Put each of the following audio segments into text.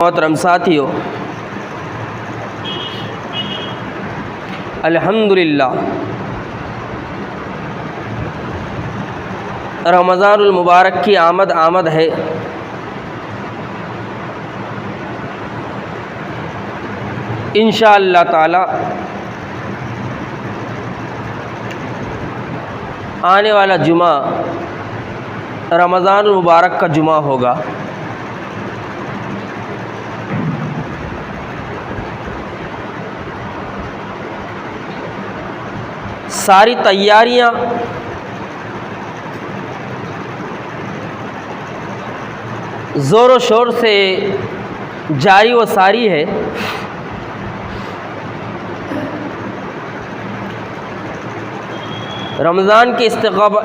मोहतरम साथियों, अल्हम्दुलिल्लाह रमज़ानुल मुबारक की आमद है। इंशाअल्लाह ताला आने वाला जुमा रमज़ानुल मुबारक का जुमा होगा। सारी तैयारियां ज़ोर शोर से जारी व सारी है। रमज़ान के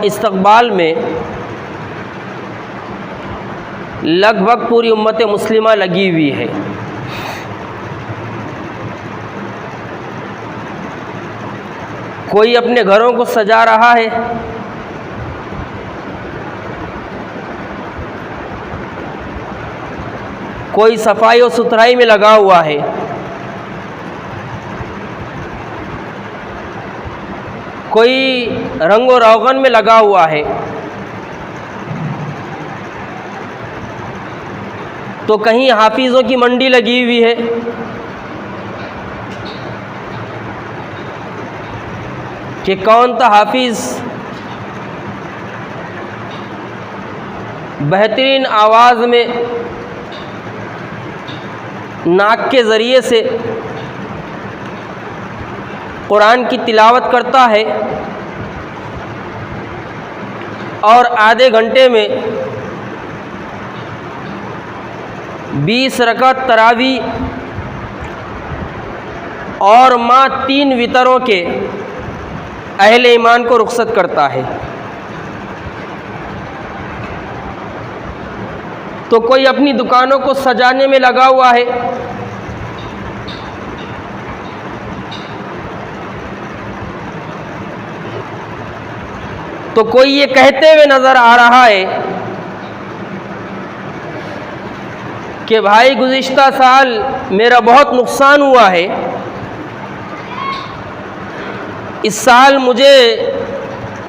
इस्तक़बाल में लगभग पूरी उम्मत मुस्लिमा लगी हुई है। कोई अपने घरों को सजा रहा है, कोई सफाई और सुथराई में लगा हुआ है, कोई रंगो रोगन में लगा हुआ है, तो कहीं हाफिज़ों की मंडी लगी हुई है, कि कौन सा हाफिज़ बेहतरीन आवाज़ में नाक के ज़रिए से कुरान की तिलावत करता है और आधे घंटे में 20 रकात तरावी और माँ 3 वितरों के अहले ईमान को रुखसत करता है। तो कोई अपनी दुकानों को सजाने में लगा हुआ है, तो कोई ये कहते हुए नज़र आ रहा है कि भाई गुज़िश्ता साल मेरा बहुत नुकसान हुआ है, इस साल मुझे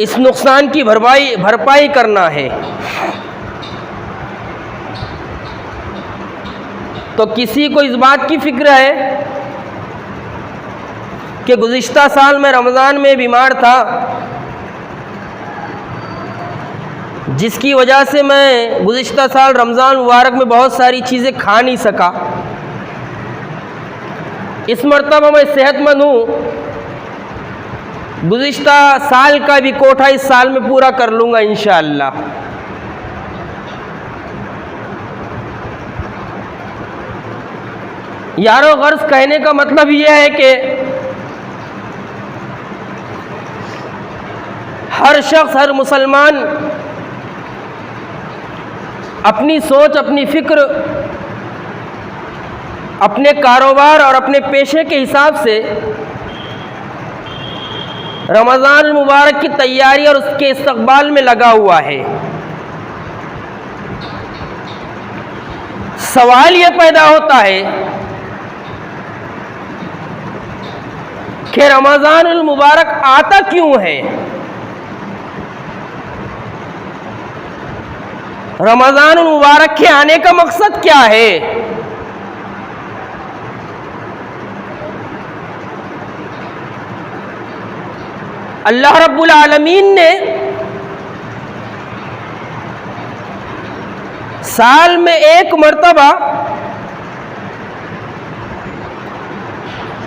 इस नुकसान की भरपाई करना है। तो किसी को इस बात की फिक्र है कि गुज़िश्ता साल मैं रमज़ान में बीमार था, जिसकी वजह से मैं गुज़िश्ता साल रमज़ान मुबारक में बहुत सारी चीज़ें खा नहीं सका। इस मरतबा मैं सेहतमंद हूँ, गुज़िश्ता साल का भी कोठा इस साल में पूरा कर लूँगा इंशाअल्लाह। यारो गर्ज कहने का मतलब यह है कि हर शख्स, हर मुसलमान अपनी सोच, अपनी फिक्र, अपने कारोबार और अपने पेशे के हिसाब से रमज़ान मुबारक की तैयारी और उसके इस्तक़बाल में लगा हुआ है। सवाल ये पैदा होता है कि रमज़ान मुबारक आता क्यों है? रमज़ान मुबारक के आने का मकसद क्या है? अल्लाह रब्बुल आलमीन ने साल में एक मर्तबा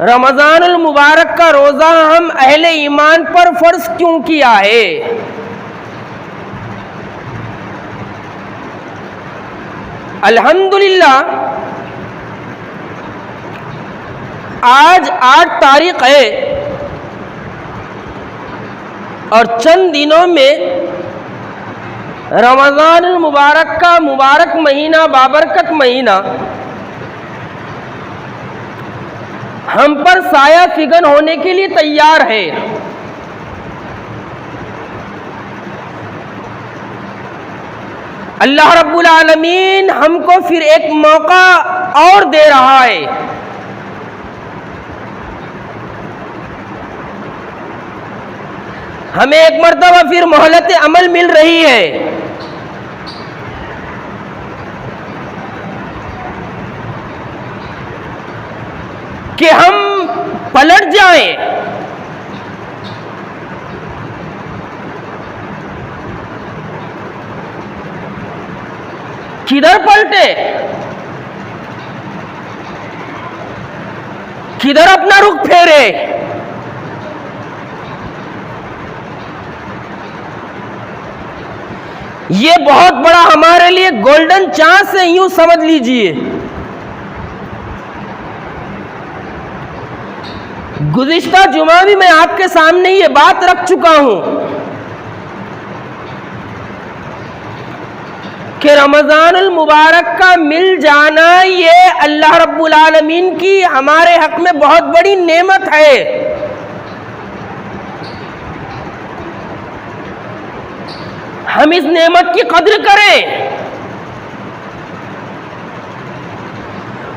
रमज़ानुल मुबारक का रोज़ा हम अहले ईमान पर फ़र्ज क्यों किया है? अल्हम्दुलिल्लाह आज 8 तारीख है और चंद दिनों में रमज़ान मुबारक का मुबारक महीना, बाबरकत महीना हम पर साया फिगन होने के लिए तैयार है। अल्लाह रब्बुल आलमीन हमको फिर एक मौका और दे रहा है। हमें एक मर्तबा फिर मोहलत अमल मिल रही है कि हम पलट जाएं, किधर पलटे, किधर अपना रुख फेरे। ये बहुत बड़ा हमारे लिए गोल्डन चांस है, यूं समझ लीजिए। गुज़िश्ता जुमा भी मैं आपके सामने ये बात रख चुका हूं कि रमज़ानुल मुबारक का मिल जाना ये अल्लाह रब्बुल आलमीन की हमारे हक में बहुत बड़ी नेमत है। हम इस नेमत की कद्र करें।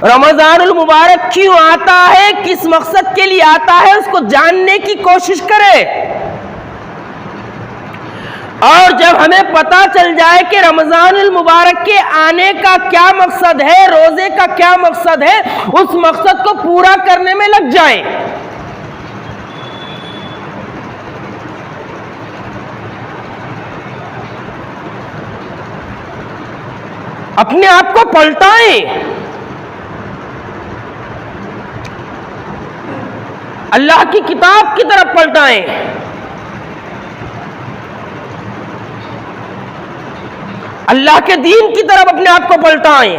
रमज़ानुल मुबारक क्यों आता है, किस मकसद के लिए आता है, उसको जानने की कोशिश करें। और जब हमें पता चल जाए कि रमज़ानुल मुबारक के आने का क्या मकसद है, रोज़े का क्या मकसद है, उस मकसद को पूरा करने में लग जाएं। अपने आप को पलटाएं, अल्लाह की किताब की तरफ पलटाएं। अल्लाह के दीन की तरफ अपने आप को पलटाएं।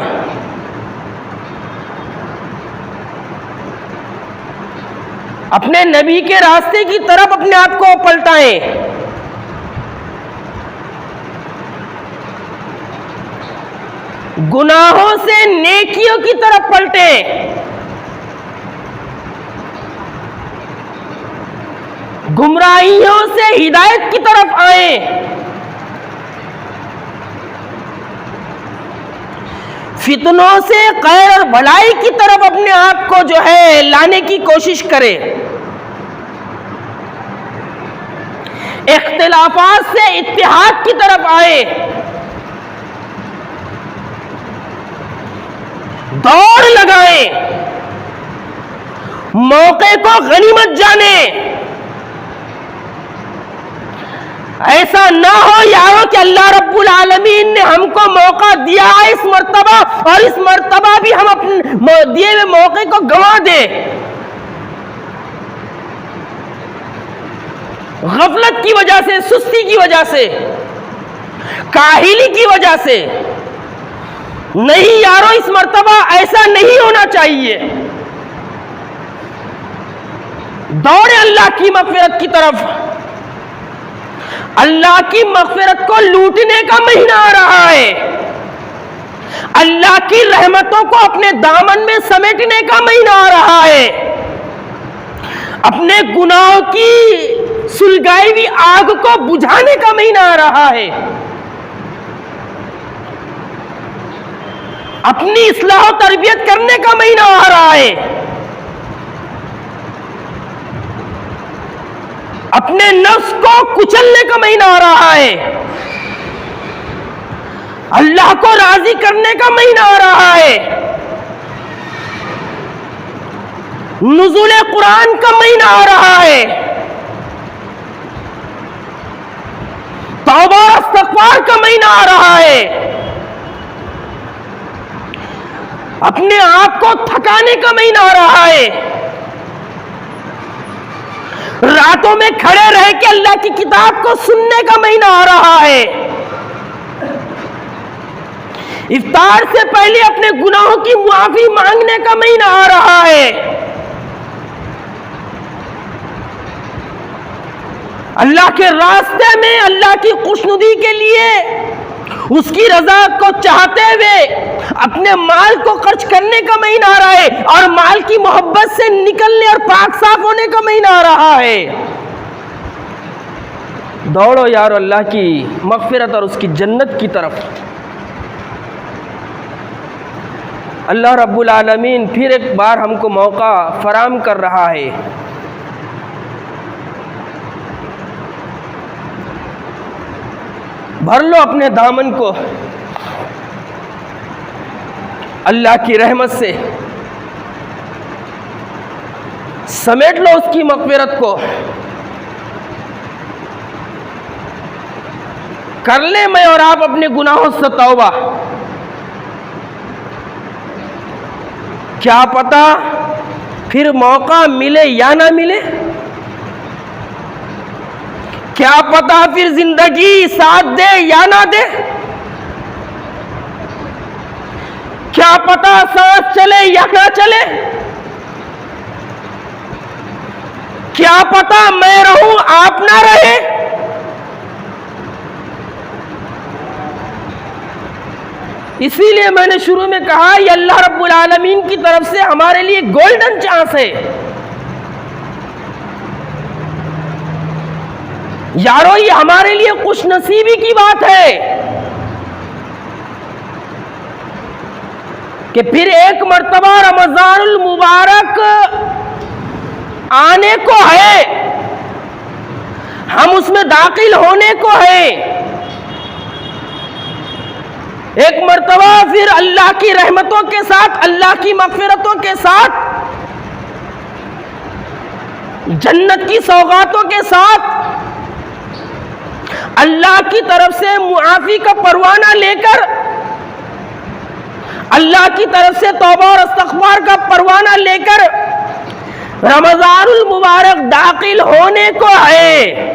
अपने नबी के रास्ते की तरफ अपने आप को पलटाएं। गुनाहों से नेकियों की तरफ पलटें। गुमराहियों से हिदायत की तरफ आए। फितनों से खैर और भलाई की तरफ अपने आप को जो है लाने की कोशिश करें। इख्तिलाफात से इत्तिहाद की तरफ आए। दौड़ लगाएं, मौके को गनीमत जाने। ऐसा ना हो यारो कि अल्लाह रब्बुल आलमीन ने हमको मौका दिया है इस मर्तबा, और इस मर्तबा भी हम अपने दिए हुए मौके को गंवा दें। गफलत की वजह से, सुस्ती की वजह से, काहिली की वजह से। नहीं यारो, इस मर्तबा ऐसा नहीं होना चाहिए। दौड़े अल्लाह की मग़फ़िरत की तरफ। अल्लाह की मग़फ़िरत को लूटने का महीना आ रहा है। अल्लाह की रहमतों को अपने दामन में समेटने का महीना आ रहा है। अपने गुनाहों की सुलगाई हुई आग को बुझाने का महीना आ रहा है। अपनी इस्लाह और तरबियत करने का महीना आ रहा है। अपने नफ्स को कुचलने का महीना आ रहा है। अल्लाह को राजी करने का महीना आ रहा है। नुज़ूल कुरान का महीना आ रहा है। तौबा और इस्तिग़फ़ार का महीना आ रहा है। अपने आप को थकाने का महीना आ रहा है। रातों में खड़े रह के अल्लाह की किताब को सुनने का महीना आ रहा है। इफ्तार से पहले अपने गुनाहों की मुआफी मांगने का महीना आ रहा है। अल्लाह के रास्ते में, अल्लाह की खुशनुदी के लिए, उसकी रजा को चाहते हुए अपने माल को खर्च करने का महीना आ रहा है। और माल की मोहब्बत से निकलने और पाक साफ होने का महीना आ रहा है। दौड़ो यार अल्लाह की मग़फ़िरत और उसकी जन्नत की तरफ। अल्लाह रब्बुल आलमीन फिर एक बार हमको मौका फराहम कर रहा है। भर लो अपने दामन को अल्लाह की रहमत से, समेट लो उसकी मग़फ़िरत को, कर ले मैं और आप अपने गुनाहों से तौबा। क्या पता फिर मौका मिले या ना मिले, क्या पता फिर जिंदगी साथ दे या ना दे, क्या पता सांस चले या ना चले, क्या पता मैं रहूं आप ना रहे। इसीलिए मैंने शुरू में कहा ये अल्लाह रब्बुल आलमीन की तरफ से हमारे लिए गोल्डन चांस है। यारो ये हमारे लिए खुशनसीबी की बात है कि फिर एक मर्तबा रमजानुल मुबारक आने को है, हम उसमें दाखिल होने को है। एक मर्तबा फिर अल्लाह की रहमतों के साथ, अल्लाह की मग़फ़िरतों के साथ, जन्नत की सौगातों के साथ, अल्लाह की तरफ से मुआफ़ी का परवाना लेकर, अल्लाह की तरफ से तौबा और इस्तिग़फ़ार का परवाना लेकर रमज़ानुल मुबारक दाखिल होने को है।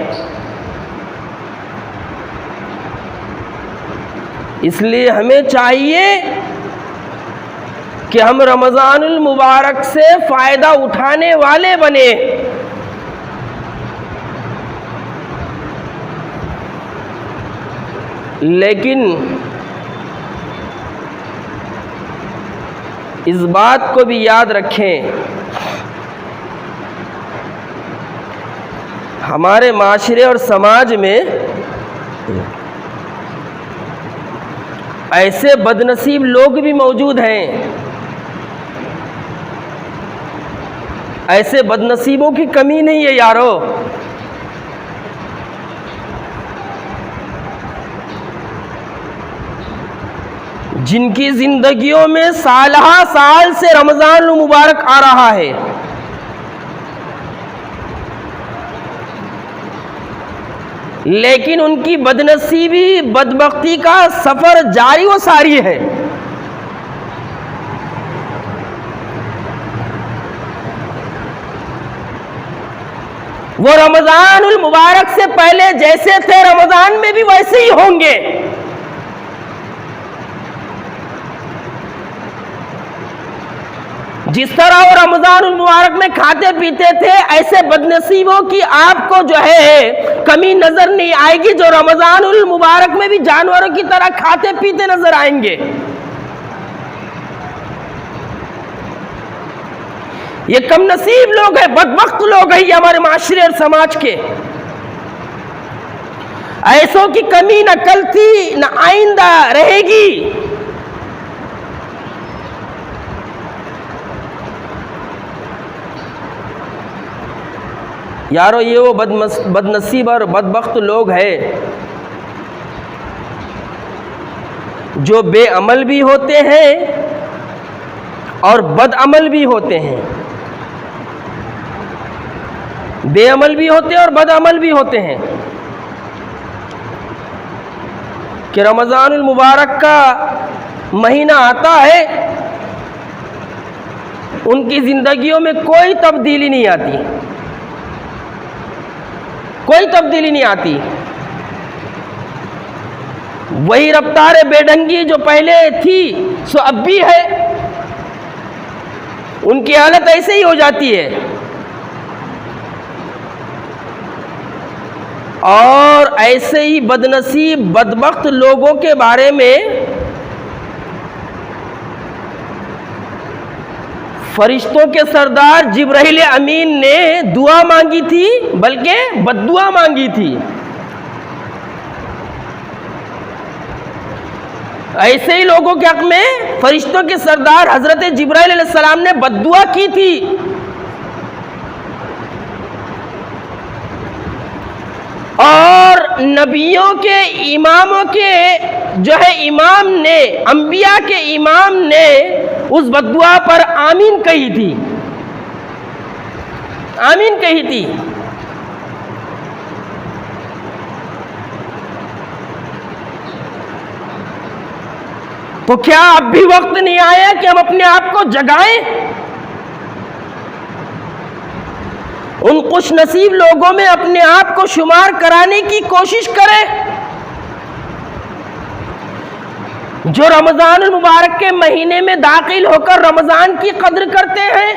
इसलिए हमें चाहिए कि हम रमज़ानुल मुबारक से फ़ायदा उठाने वाले बने। लेकिन इस बात को भी याद रखें, हमारे माशरे और समाज में ऐसे बदनसीब लोग भी मौजूद हैं, ऐसे बदनसीबों की कमी नहीं है यारो। जिनकी जिंदगियों में सालहा साल से रमजान मुबारक आ रहा है, लेकिन उनकी बदनसीबी बदबख्ती का सफर जारी व सारी है। वो रमजानुल मुबारक से पहले जैसे थे रमजान में भी वैसे ही होंगे। जिस तरह वो रमजानुल मुबारक में खाते पीते थे, ऐसे बदनसीबों की आपको जो है कमी नजर नहीं आएगी, जो रमजानुल मुबारक में भी जानवरों की तरह खाते पीते नजर आएंगे। ये कम नसीब लोग हैं, बदबख्त लोग हैं ये हमारे माशरे और समाज के। ऐसों की कमी न कल थी न आइंदा रहेगी। यारो ये वो बदनसीब और बदबख्त लोग हैं जो बेअमल भी होते हैं और बदअमल भी होते हैं। बेअमल भी होते हैं और बदअमल भी होते हैं कि रमज़ानुल मुबारक का महीना आता है, उनकी ज़िंदगियों में कोई तब्दीली नहीं आती, कोई तब्दीली नहीं आती। वही रफ्तार बेढंगी जो पहले थी सो अब भी है, उनकी हालत ऐसे ही हो जाती है। और ऐसे ही बदनसीब बदबख्त लोगों के बारे में फरिश्तों के सरदार जिब्राइल अमीन ने दुआ मांगी थी, बल्कि बद्दुआ मांगी थी। ऐसे ही लोगों के हक में फरिश्तों के सरदार हजरत जिब्राइल अलैहिस्सलाम ने बद्दुआ की थी। और नबियों के इमामों के जो है इमाम ने, अंबिया के इमाम ने उस बद्दुआ पर आमीन कही थी, आमीन कही थी। तो क्या अब भी वक्त नहीं आया कि हम अपने आप को जगाएं? उन खुश नसीब लोगों में अपने आप को शुमार कराने की कोशिश करें जो रमजान मुबारक के महीने में दाखिल होकर रमजान की कद्र करते हैं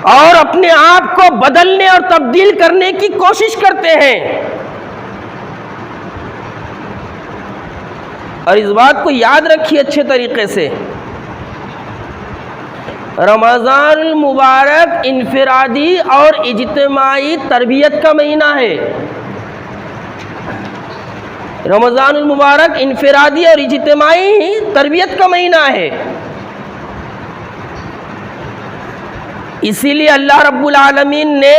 और अपने आप को बदलने और तब्दील करने की कोशिश करते हैं। और इस बात को याद रखिए अच्छे तरीके से, रमज़ान मुबारक इनफिरादी और इज्तिमाई तरबियत का महीना है। रमज़ान मुबारक इनफिरादी और इज्तिमाई तरबियत का महीना है। इसीलिए अल्लाह रब्बुल आलमीन ने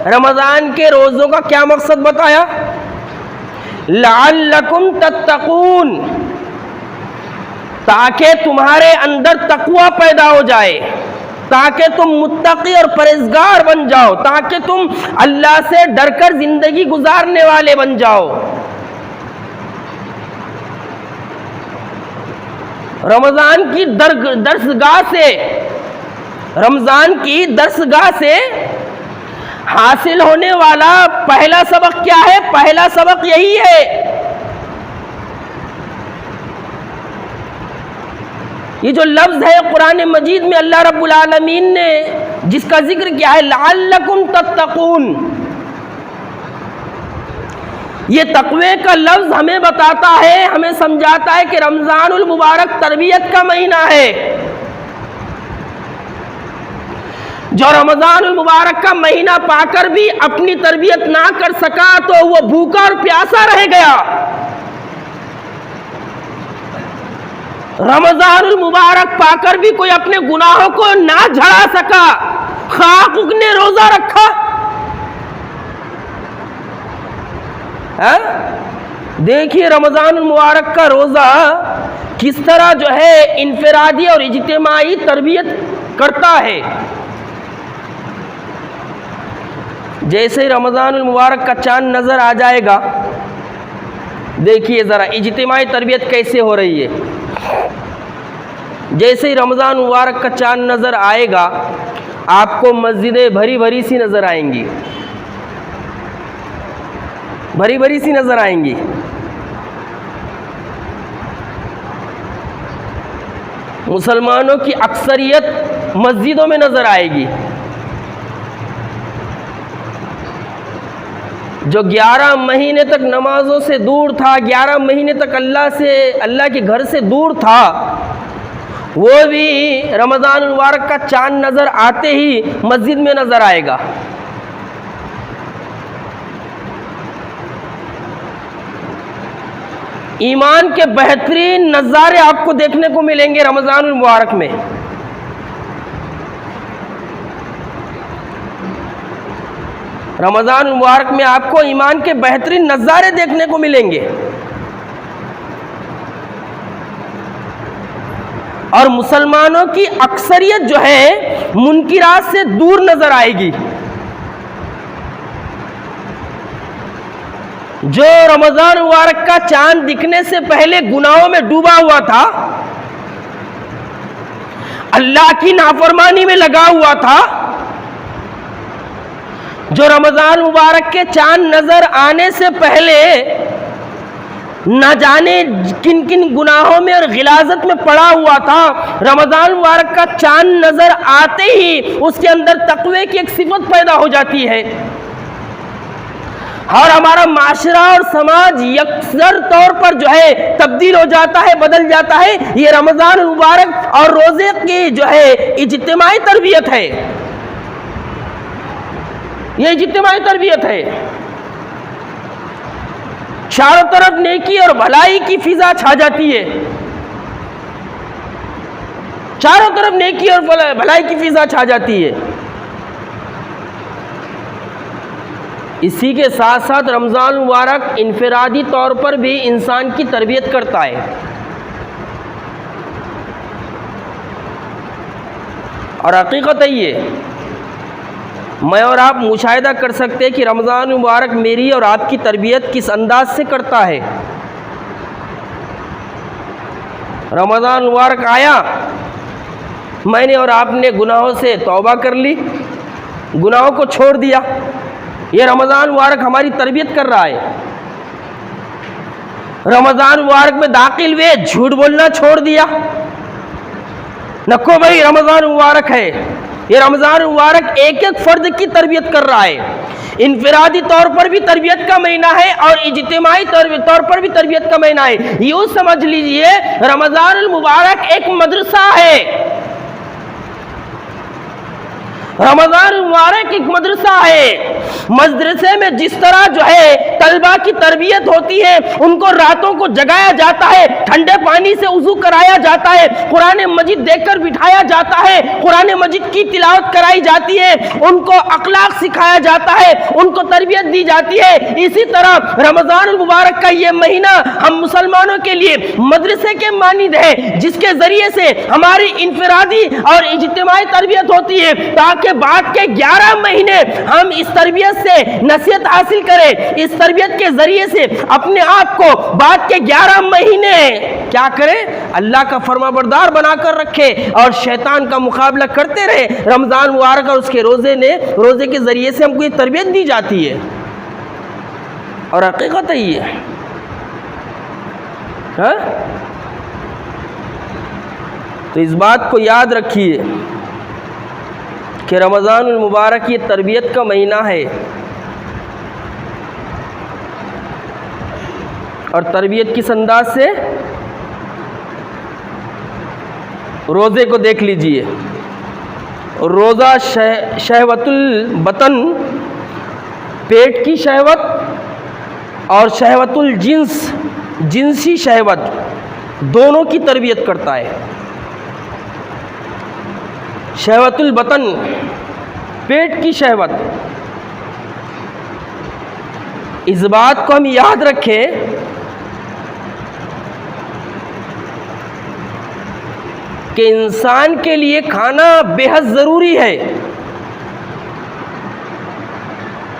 रमज़ान के रोज़ों का क्या मकसद बताया? लअल्लकुम तत्तकून, ताकि तुम्हारे अंदर तकवा पैदा हो जाए, ताकि तुम मुत्तकी और परहेजगार बन जाओ, ताकि तुम अल्लाह से डरकर जिंदगी गुजारने वाले बन जाओ। रमजान की दरसगाह से, रमजान की दरसगाह से हासिल होने वाला पहला सबक क्या है? पहला सबक यही है, ये जो लफ्ज है कुरान मजीद में अल्लाह रब्बुल आलमीन ने जिसका जिक्र किया है, लअल्लकुम तत्तकून, ये तकवे का लफ्ज हमें बताता है, हमें समझाता है कि रमजानुल मुबारक तरबियत का महीना है। जो रमजानुल मुबारक का महीना पाकर भी अपनी तरबियत ना कर सका तो वो भूखा और प्यासा रह गया। रमजानुल मुबारक पाकर भी कोई अपने गुनाहों को ना झड़ा सका, खाक ने रोजा रखा है? देखिए रमजानुल मुबारक का रोजा किस तरह जो है इनफिरादी और इज्तिमाई तरबियत करता है। जैसे ही रमजानुल मुबारक का चांद नजर आ जाएगा, देखिए जरा इज्तिमाई तरबियत कैसे हो रही है। जैसे ही रमजान मुबारक का चांद नजर आएगा, आपको मस्जिदें भरी भरी सी नजर आएंगी, भरी भरी सी नजर आएंगी। मुसलमानों की अक्सरियत मस्जिदों में नजर आएगी। जो 11 महीने तक नमाजों से दूर था, 11 महीने तक अल्लाह के घर से दूर था, वो भी रमज़ान मुबारक का चांद नज़र आते ही मस्जिद में नज़र आएगा। ईमान के बेहतरीन नज़ारे आपको देखने को मिलेंगे रमज़ान मुबारक में। रमज़ान मुबारक में आपको ईमान के बेहतरीन नज़ारे देखने को मिलेंगे और मुसलमानों की अक्सरियत जो है मुनकिरात से दूर नजर आएगी। जो रमज़ान मुबारक का चांद दिखने से पहले गुनाहों में डूबा हुआ था, अल्लाह की नाफरमानी में लगा हुआ था, जो रमजान मुबारक के चांद नजर आने से पहले न जाने किन किन गुनाहों में और गिलाजत में पड़ा हुआ था, रमजान मुबारक का चांद नजर आते ही उसके अंदर तकवे की एक सिफत पैदा हो जाती है और हमारा माशरा और समाज यकसर तौर पर जो है तब्दील हो जाता है, बदल जाता है। ये रमजान मुबारक और रोजे की जो है इज्तिमाई तरबियत है, ये इज्तिमाई तरबियत है। चारों तरफ नेकी और भलाई की फिजा छा जाती है, चारों तरफ नेकी और भलाई की फिजा छा जाती है। इसी के साथ साथ रमज़ान मुबारक इनफरादी तौर पर भी इंसान की तरबियत करता है। और हकीकत है ये, मैं और आप मुशाहिदा कर सकते हैं कि रमज़ान मुबारक मेरी और आपकी तरबियत किस अंदाज से करता है। रमज़ान मुबारक आया, मैंने और आपने गुनाहों से तौबा कर ली, गुनाहों को छोड़ दिया। ये रमज़ान मुबारक हमारी तरबियत कर रहा है। रमज़ान मुबारक में दाखिल हुए, झूठ बोलना छोड़ दिया। नको भाई, रमज़ान मुबारक है। ये रमज़ान मुबारक एक एक फ़र्द की तरबियत कर रहा है। इनफरादी तौर पर भी तरबियत का महीना है और इज्तिमाई तौर पर भी तरबियत का महीना है। यूँ समझ लीजिए, रमज़ान मुबारक एक मदरसा है। रमज़ान मुबारक एक मदरसा है। मदरसे में जिस तरह जो है तलबा की तरबियत होती है, उनको रातों को जगाया जाता है, ठंडे पानी से वज़ू कराया जाता है, कुरान मजीद देखकर बिठाया जाता है, कुरान मजीद की तिलावत कराई जाती है, उनको अखलाक सिखाया जाता है, उनको तरबियत दी जाती है। इसी तरह रमज़ान मुबारक का ये महीना हम मुसलमानों के लिए मदरसे के मानिंद है, जिसके ज़रिए से हमारी इनफरादी और इज्तिमाई तरबियत होती है, ताकि बाद के 11 महीने हम इस तरबियत से नसीहत हासिल करें। इस तरबियत के जरिए से अपने आप को बाद के 11 महीने क्या करें, अल्लाह का फरमाबरदार बनाकर रखे और शैतान का मुकाबला करते रहे। रमज़ान मुबारक और उसके रोज़े के जरिए से हमको ये तरबियत दी जाती है। और हकीकत है ये, हाँ? तो इस बात को याद रखिए कि रमज़ान मुबारक ये तरबियत का महीना है। और तरबियत किस अंदाज से? रोज़े को देख लीजिए। रोज़ा शहवतुल बतन, पेट की शहवत, और शहवतुल जिन्स, जिनसी शहवत, दोनों की तरबियत करता है। शहवतुल बतन, पेट की शहवत, इस बात को हम याद रखें कि इंसान के लिए खाना बेहद ज़रूरी है।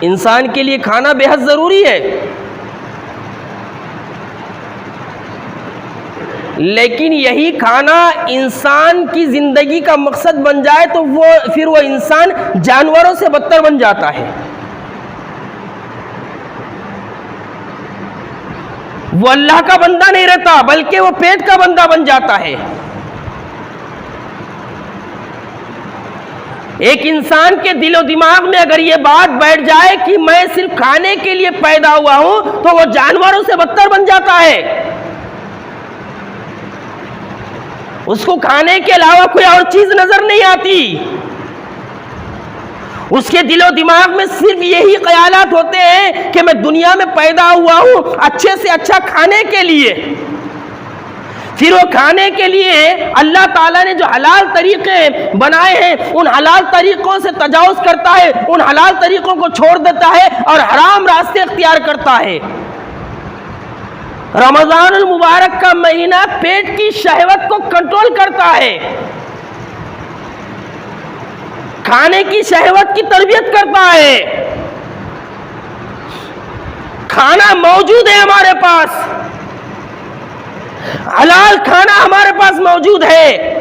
इंसान के लिए खाना बेहद ज़रूरी है, लेकिन यही खाना इंसान की ज़िंदगी का मकसद बन जाए तो फिर वो इंसान जानवरों से बदतर बन जाता है। वो अल्लाह का बंदा नहीं रहता, बल्कि वो पेट का बंदा बन जाता है। एक इंसान के दिलो दिमाग में अगर ये बात बैठ जाए कि मैं सिर्फ खाने के लिए पैदा हुआ हूं, तो वो जानवरों से बदतर बन जाता है। उसको खाने के अलावा कोई और चीज नजर नहीं आती। उसके दिलो दिमाग में सिर्फ यही ख्यालात होते हैं कि मैं दुनिया में पैदा हुआ हूं अच्छे से अच्छा खाने के लिए। फिर वो खाने के लिए अल्लाह ताला ने जो हलाल तरीके बनाए हैं, उन हलाल तरीकों से तजावुज़ करता है, उन हलाल तरीकों को छोड़ देता है और हराम रास्ते इख्तियार करता है। रमज़ानुल मुबारक का महीना पेट की शहवत को कंट्रोल करता है, खाने की शहवत की तरबियत करता है। खाना मौजूद है हमारे पास, हलाल खाना हमारे पास मौजूद है,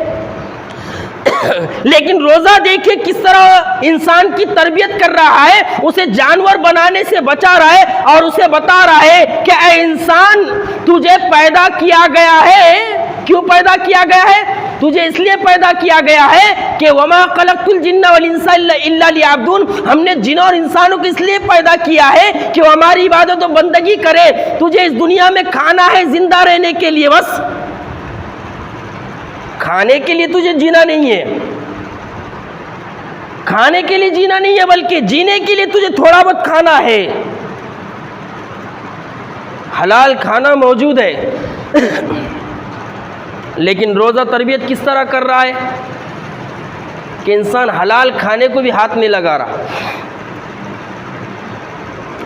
लेकिन रोजा देखिए किस तरह इंसान की तरबियत कर रहा है, उसे जानवर बनाने से बचा रहा है और उसे बता रहा है कि ऐ इंसान, तुझे पैदा किया गया है। क्यों पैदा किया गया है? तुझे इसलिए पैदा किया गया है कि वमा खलक़तुल जिन्ना वल इंसा इल्ला लियअबुदून, हमने जिन और इंसानों को इसलिए पैदा किया है कि वो हमारी इबादत और बंदगी करे। तुझे इस दुनिया में खाना है जिंदा रहने के लिए, बस खाने के लिए तुझे जीना नहीं है, खाने के लिए जीना नहीं है, बल्कि जीने के लिए तुझे थोड़ा बहुत खाना है। हलाल खाना मौजूद है, लेकिन रोज़ा तरबियत किस तरह कर रहा है कि इंसान हलाल खाने को भी हाथ नहीं लगा रहा।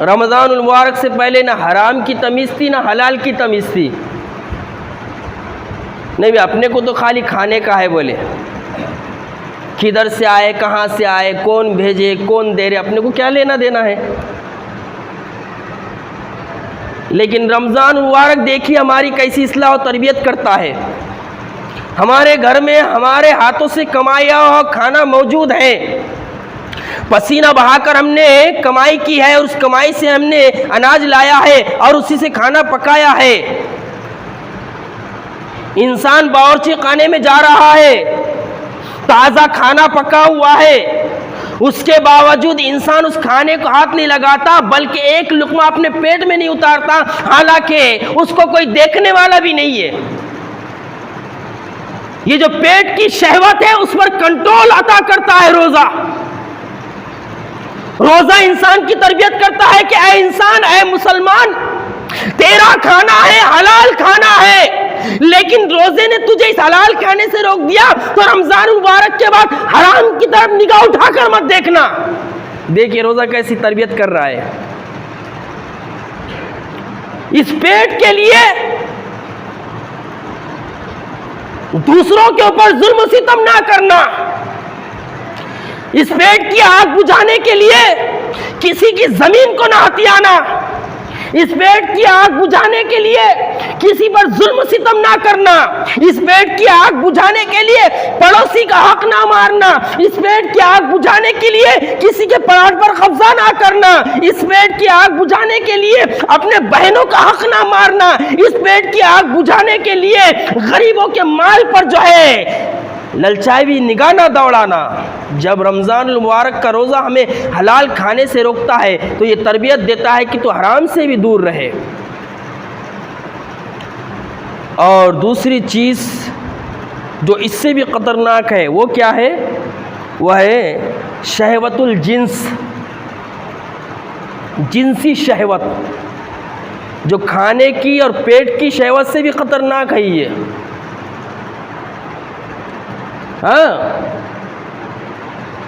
रमज़ानुल मुबारक से पहले ना हराम की तमीज़ थी ना हलाल की तमीज़ थी। नहीं, अपने को तो खाली खाने का है, बोले किधर से आए, कहाँ से आए, कौन भेजे, कौन दे रहे, अपने को क्या लेना देना है। लेकिन रमज़ान मुबारक देखिए हमारी कैसी इस्लाह और तरबियत करता है। हमारे घर में हमारे हाथों से कमाया हुआ खाना मौजूद है, पसीना बहाकर हमने कमाई की है और उस कमाई से हमने अनाज लाया है और उसी से खाना पकाया है। इंसान बावर्ची खाने में जा रहा है, ताज़ा खाना पका हुआ है, उसके बावजूद इंसान उस खाने को हाथ नहीं लगाता, बल्कि एक लुक़मा अपने पेट में नहीं उतारता, हालांकि उसको कोई देखने वाला भी नहीं है। ये जो पेट की शहवत है उस पर कंट्रोल अता करता है रोज़ा। रोज़ा इंसान की तरबियत करता है कि ऐ इंसान, ऐ मुसलमान, तेरा खाना है, हलाल खाना है, लेकिन रोजे ने तुझे इस हलाल खाने से रोक दिया, तो रमजान मुबारक के बाद हराम की तरफ निगाह उठाकर मत देखना। देखिए रोजा कैसी तरबियत कर रहा है। इस पेट के लिए दूसरों के ऊपर जुल्म सितम ना करना, इस पेट की आग बुझाने के लिए किसी की जमीन को ना हथियाना, इस पेट की आग बुझाने के लिए किसी पर जुल्म सितम ना करना, इस पेट की आग बुझाने के लिए पड़ोसी का हक ना मारना, इस पेट की आग बुझाने के लिए किसी के प्लाट पर कब्जा ना करना, इस पेट की आग बुझाने के लिए अपने बहनों का हक ना मारना, इस पेट की आग बुझाने के लिए गरीबों के माल पर जो है ललचाई निगाह ना दौड़ाना। जब रमज़ान मुबारक का रोज़ा हमें हलाल खाने से रोकता है तो ये तरबियत देता है कि तो हराम से भी दूर रहे। और दूसरी चीज़ जो इससे भी ख़तरनाक है वो क्या है, वह है शहवतुल जिन्स, जिनसी शहवत, जो खाने की और पेट की शहवत से भी ख़तरनाक है ये। हाँ,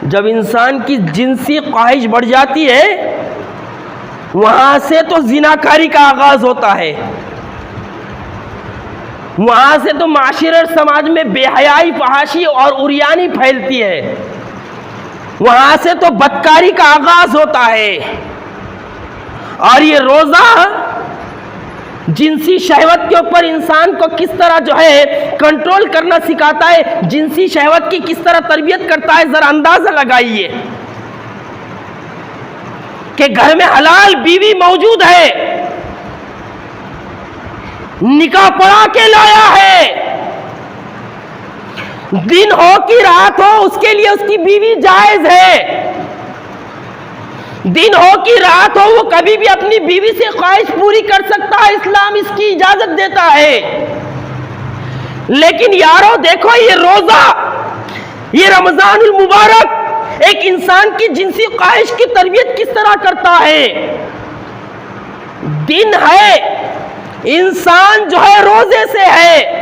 जब इंसान की जिनसी ख्वाहिश बढ़ जाती है वहां से तो जिनाकारी का आगाज होता है, वहां से तो माशरे और समाज में बेहयाई, फहाशी और उरियानी फैलती है, वहां से तो बदकारी का आगाज होता है। और ये रोजा जिनसी शहवत के ऊपर इंसान को किस तरह जो है कंट्रोल करना सिखाता है, जिनसी शहवत की किस तरह तरबियत करता है, जरा अंदाजा लगाइए कि घर में हलाल बीवी मौजूद है, निकाह पढ़ा के लाया है, दिन हो कि रात हो उसके लिए उसकी बीवी जायज है, दिन हो कि रात हो वो कभी भी अपनी बीवी से ख्वाहिश पूरी कर सकता है, इस्लाम इसकी इजाजत देता है। लेकिन यारो देखो ये रोजा, ये रमजानुल मुबारक एक इंसान की जिनसी ख्वाहिश की तरबियत किस तरह करता है। दिन है, इंसान जो है रोजे से है,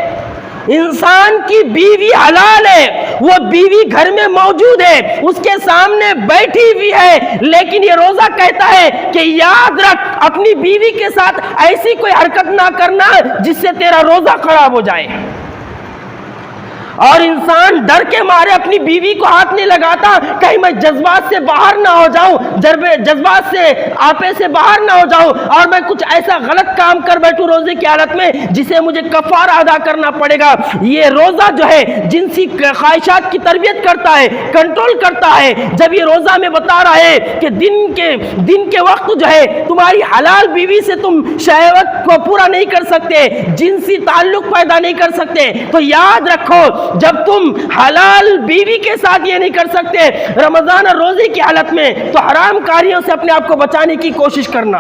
इंसान की बीवी हलाल है, वो बीवी घर में मौजूद है, उसके सामने बैठी हुई है, लेकिन ये रोजा कहता है कि याद रख अपनी बीवी के साथ ऐसी कोई हरकत ना करना जिससे तेरा रोजा खराब हो जाए। और इंसान डर के मारे अपनी बीवी को हाथ नहीं लगाता, कहीं मैं जज्बात से बाहर ना हो जाऊं, जज्बात से आपे से बाहर ना हो जाऊं और मैं कुछ ऐसा गलत काम कर बैठूं रोजे की हालत में जिसे मुझे कफारा अदा करना पड़ेगा। ये रोजा जो है जिनसी ख्वाहिशात की तरबियत करता है, कंट्रोल करता है। जब ये रोजा में बता रहा है कि दिन के वक्त जो है तुम्हारी हलाल बीवी से तुम शहवत को पूरा नहीं कर सकते, जिनसी ताल्लुक पैदा नहीं कर सकते, तो याद रखो जब तुम हलाल बीवी के साथ ये नहीं कर सकते रमजान और रोजे की हालत में, तो हराम कारियों से अपने आप को बचाने की कोशिश करना।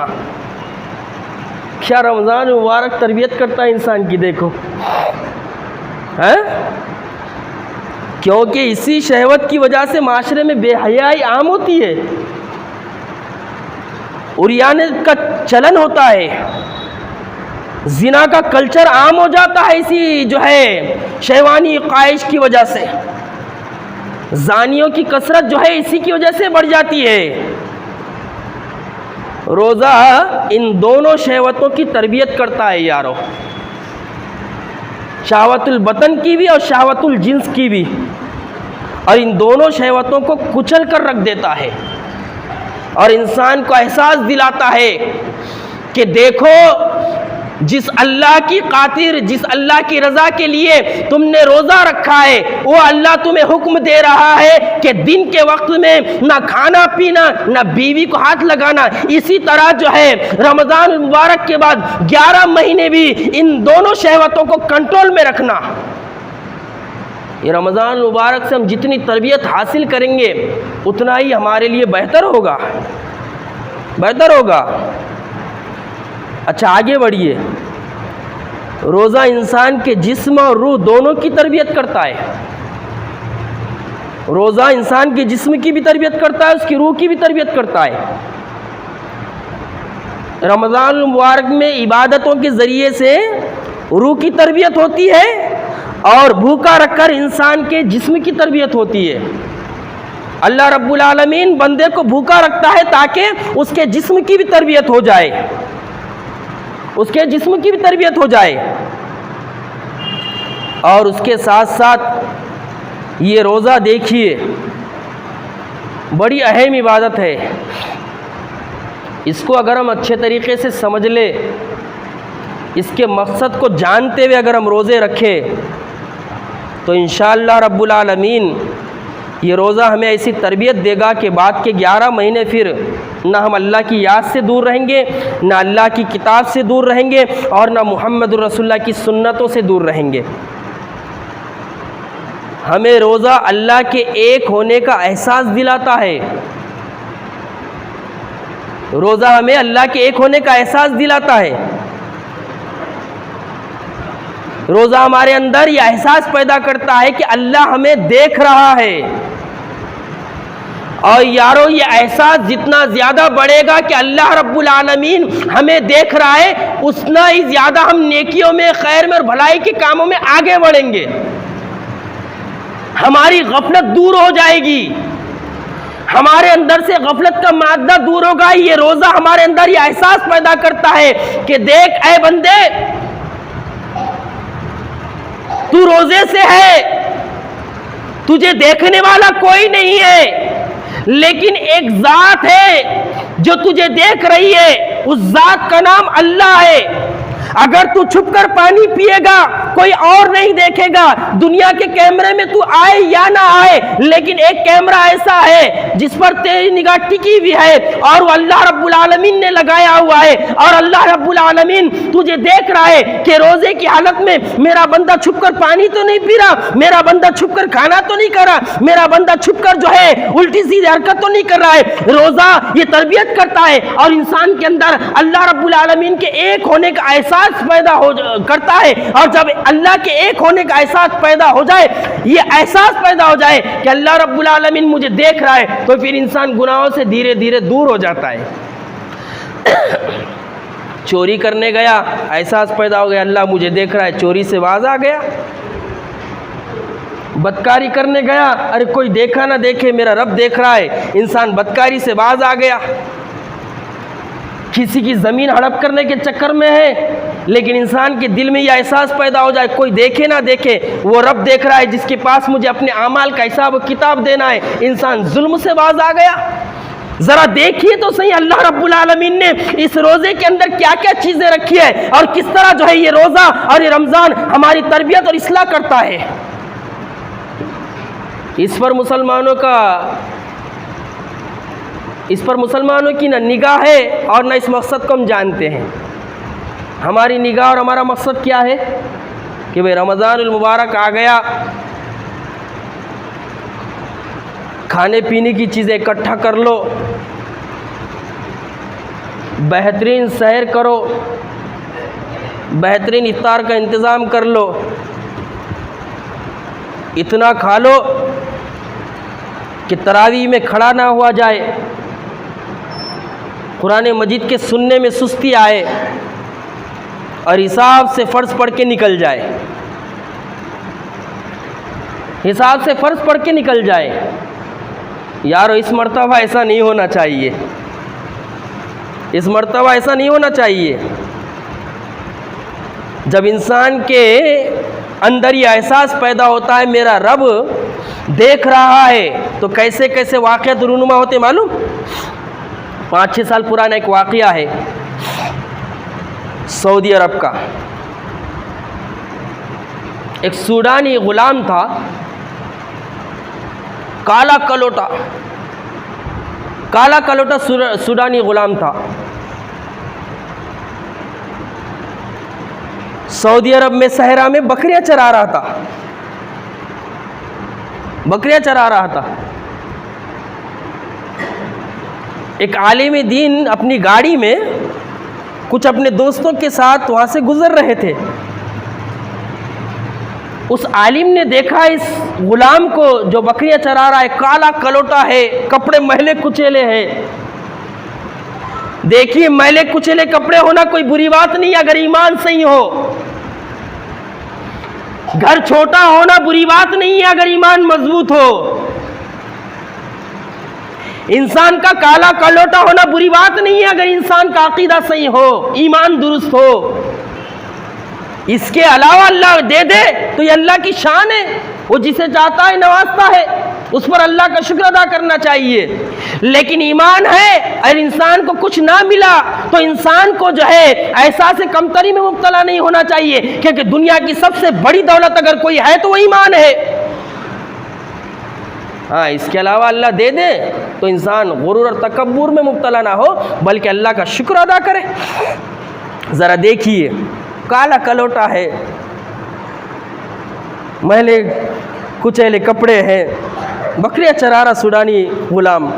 क्या रमजान मुबारक तरबियत करता है इंसान की, देखो है, क्योंकि इसी शहवत की वजह से माशरे में बेहयाई आम होती है, उरियाने का चलन होता है। जिना का कल्चर आम हो जाता है इसी जो है शहवानी ख्वाहिश की वजह से। जानियों की कसरत जो है इसी की वजह से बढ़ जाती है। रोज़ा इन दोनों शहवतों की तरबियत करता है यारो, शहवतुल बतन की भी और शहवतुल जिन्स की भी, और इन दोनों शहवतों को कुचल कर रख देता है और इंसान को एहसास दिलाता है कि देखो, जिस अल्लाह की खातिर, जिस अल्लाह की रज़ा के लिए तुमने रोज़ा रखा है, वो अल्लाह तुम्हें हुक्म दे रहा है कि दिन के वक्त में ना खाना पीना, ना बीवी को हाथ लगाना। इसी तरह जो है रमज़ान मुबारक के बाद 11 महीने भी इन दोनों शहवतों को कंट्रोल में रखना। ये रमज़ान मुबारक से हम जितनी तरबियत हासिल करेंगे उतना ही हमारे लिए बेहतर होगा, बेहतर होगा। अच्छा, आगे बढ़िए। रोज़ा इंसान के जिस्म और रूह दोनों की तरबियत करता है। रोज़ा इंसान के जिस्म की भी तरबियत करता है, उसकी रूह की भी तरबियत करता है। रमज़ान मुबारक में इबादतों के ज़रिए से रूह की तरबियत होती है और भूखा रखकर इंसान के जिस्म की तरबियत होती है। अल्लाह रब्बुल आलमीन बंदे को भूखा रखता है ताकि उसके जिस्म की भी तरबियत हो जाए, उसके जिस्म की भी तरबियत हो जाए। और उसके साथ साथ ये रोज़ा देखिए बड़ी अहम इबादत है। इसको अगर हम अच्छे तरीके से समझ ले, इसके मकसद को जानते हुए अगर हम रोज़े रखें तो इंशाअल्लाह रब्बुल आलमीन ये रोज़ा हमें ऐसी तरबियत देगा कि बाद के 11 महीने फिर ना हम अल्लाह की याद से दूर रहेंगे, ना अल्लाह की किताब से दूर रहेंगे और ना मुहम्मद रसूलुल्लाह की सुन्नतों से दूर रहेंगे। हमें रोज़ा अल्लाह के एक होने का एहसास दिलाता है। रोज़ा हमें अल्लाह के एक होने का एहसास दिलाता है। रोज़ा हमारे अंदर यह एहसास पैदा करता है कि अल्लाह हमें देख रहा है। और यारो, ये एहसास जितना ज़्यादा बढ़ेगा कि अल्लाह रब्बुल आलमीन हमें देख रहा है, उतना ही ज़्यादा हम नेकियों में, खैर में और भलाई के कामों में आगे बढ़ेंगे। हमारी गफलत दूर हो जाएगी, हमारे अंदर से गफलत का मादा दूर होगा। ये रोज़ा हमारे अंदर ये एहसास पैदा करता है कि देख ऐ बंदे, तू रोज़े से है, तुझे देखने वाला कोई नहीं है, लेकिन एक ज़ात है जो तुझे देख रही है। उस ज़ात का नाम अल्लाह है। अगर तू छुपकर पानी पिएगा कोई और नहीं देखेगा। दुनिया के कैमरे में तू आए या ना आए, लेकिन एक कैमरा ऐसा है जिस पर तेरी निगाह टिकी हुई है और वो अल्लाह रब्बुल आलमीन ने लगाया हुआ है। और अल्लाह रब्बुल आलमीन तुझे देख रहा है कि रोजे की हालत में मेरा बंदा छुपकर पानी तो नहीं पी रहा, मेरा बंदा छुपकर खाना तो नहीं कर रहा, मेरा बंदा छुपकर जो है उल्टी सीधी हरकत तो नहीं कर रहा है। रोजा ये तरबियत करता है और इंसान के अंदर अल्लाह रब्बुल आलमीन के एक होने का एहसास पैदा हो करता है। और जब अल्लाह के एक होने का एहसास पैदा हो जाए, ये एहसास पैदा हो जाए कि अल्लाह रब्बुल आलमीन मुझे देख रहा है, तो फिर इंसान गुनाहों से धीरे धीरे दूर हो जाता है। चोरी करने गया, एहसास पैदा हो गया अल्लाह मुझे देख रहा है, चोरी से बाज आ गया। बदकारी करने गया, अरे कोई देखा ना देखे मेरा रब देख रहा है, इंसान बदकारी से बाज आ गया। किसी की ज़मीन हड़प करने के चक्कर में है, लेकिन इंसान के दिल में यह एहसास पैदा हो जाए कोई देखे ना देखे, वो रब देख रहा है जिसके पास मुझे अपने आमाल का हिसाब किताब देना है, इंसान जुल्म से बाज आ गया। ज़रा देखिए तो सही अल्लाह रब्बुल आलमीन ने इस रोज़े के अंदर क्या क्या चीज़ें रखी है और किस तरह जो है ये रोज़ा और ये रमज़ान हमारी तरबियत और इस्लाह करता है। इस पर मुसलमानों की ना निगाह है और ना इस मकसद को हम जानते हैं। हमारी निगाह और हमारा मकसद क्या है कि भाई रमज़ानुल मुबारक आ गया, खाने पीने की चीज़ें इकट्ठा कर लो, बेहतरीन सहर करो, बेहतरीन इफ्तार का इंतज़ाम कर लो, इतना खा लो कि तरावी में खड़ा ना हुआ जाए, कुरान मजीद के सुनने में सुस्ती आए, और हिसाब से फ़र्ज़ पढ़ के निकल जाए, हिसाब से फ़र्ज़ पढ़ के निकल जाए। यारो इस मर्तबा ऐसा नहीं होना चाहिए, इस मर्तबा ऐसा नहीं होना चाहिए। जब इंसान के अंदर ये एहसास पैदा होता है मेरा रब देख रहा है, तो कैसे कैसे वाक़यात रूनुमा होते मालूम। 5-6 साल पुराना एक वाक़या है सऊदी अरब का। एक सूडानी ग़ुलाम था, काला कलोटा सूडानी ग़ुलाम था। सऊदी अरब में सहरा में बकरियां चरा रहा था। एक आलिम दीन अपनी गाड़ी में कुछ अपने दोस्तों के साथ वहाँ से गुज़र रहे थे। उस आलिम ने देखा इस ग़ुलाम को जो बकरियां चरा रहा है, काला कलोटा है, कपड़े मैले कुचेले हैं। देखिए, मैले कुचेले कपड़े होना कोई बुरी बात नहीं अगर ईमान सही हो, घर छोटा होना बुरी बात नहीं है अगर ईमान मजबूत हो, इंसान का काला कलोटा होना बुरी बात नहीं है अगर इंसान का अकीदा सही हो, ईमान दुरुस्त हो। इसके अलावा अल्लाह दे दे तो ये अल्लाह की शान है, वो जिसे चाहता है नवाजता है, उस पर अल्लाह का शुक्र अदा करना चाहिए। लेकिन ईमान है और इंसान को कुछ ना मिला तो इंसान को जो है एहसास कमतरी में मुब्तला नहीं होना चाहिए, क्योंकि दुनिया की सबसे बड़ी दौलत अगर कोई है तो वो ईमान है। हाँ, इसके अलावा अल्लाह दे दे तो इंसान गुरूर और तकब्बुर में मुब्तला ना हो, बल्कि अल्लाह का शुक्र अदा करे। ज़रा देखिए, काला कलोटा है, मैले कुचैले कपड़े हैं, बकरियां चरा रहा सूडानी ग़ुलाम।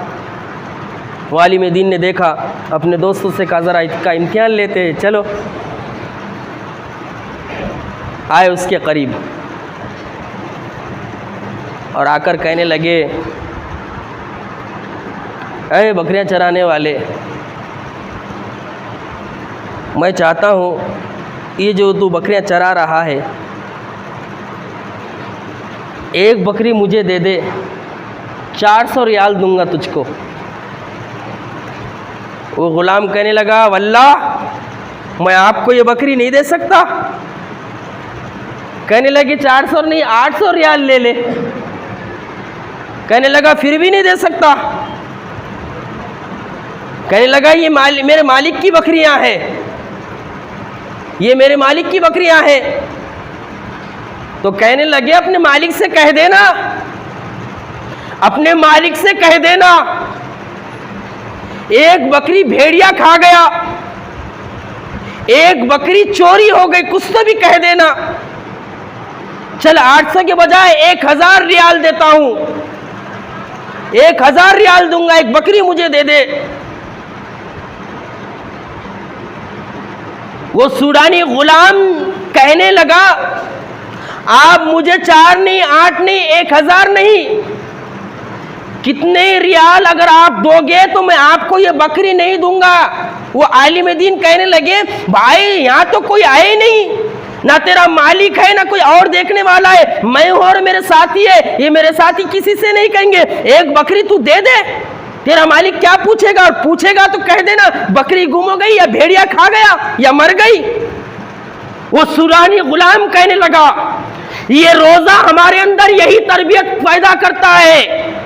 वालिम दीन ने देखा, अपने दोस्तों से कहा ज़रा इसका इम्तिहान लेते हैं, चलो। आए उसके करीब और आकर कहने लगे, अरे बकरियां चराने वाले, मैं चाहता हूँ ये जो तू बकरियां चरा रहा है, एक बकरी मुझे दे दे, 400 रियाल दूंगा तुझको। वो ग़ुलाम कहने लगा, वल्लाह मैं आपको ये बकरी नहीं दे सकता। कहने लगे 400 नहीं 800 रियाल ले ले। कहने लगा फिर भी नहीं दे सकता। कहने लगा ये मेरे मालिक की बकरियां हैं, ये मेरे मालिक की बकरियां हैं। तो कहने लगे अपने मालिक से कह देना, अपने मालिक से कह देना, एक बकरी भेड़िया खा गया, एक बकरी चोरी हो गई, कुछ तो भी कह देना। चल 800 के बजाय 1000 रियाल देता हूं, 1000 रियाल दूंगा, एक बकरी मुझे दे दे। वो सूडानी ग़ुलाम कहने लगा, आप मुझे 4 नहीं 8 नहीं 1000 नहीं, कितने रियाल अगर आप दोगे तो मैं आपको ये बकरी नहीं दूंगा। वो आलिम दीन कहने लगे, भाई यहाँ तो कोई आए नहीं, ना तेरा मालिक है ना कोई और देखने वाला है, मैं हूं और मेरे साथी है, ये मेरे साथी किसी से नहीं कहेंगे, एक बकरी तू दे दे, तेरा मालिक क्या पूछेगा, और पूछेगा तो कह देना बकरी गुम हो गई या भेड़िया खा गया या मर गई। वो सूडानी ग़ुलाम कहने लगा, ये रोजा हमारे अंदर यही तरबियत पैदा करता है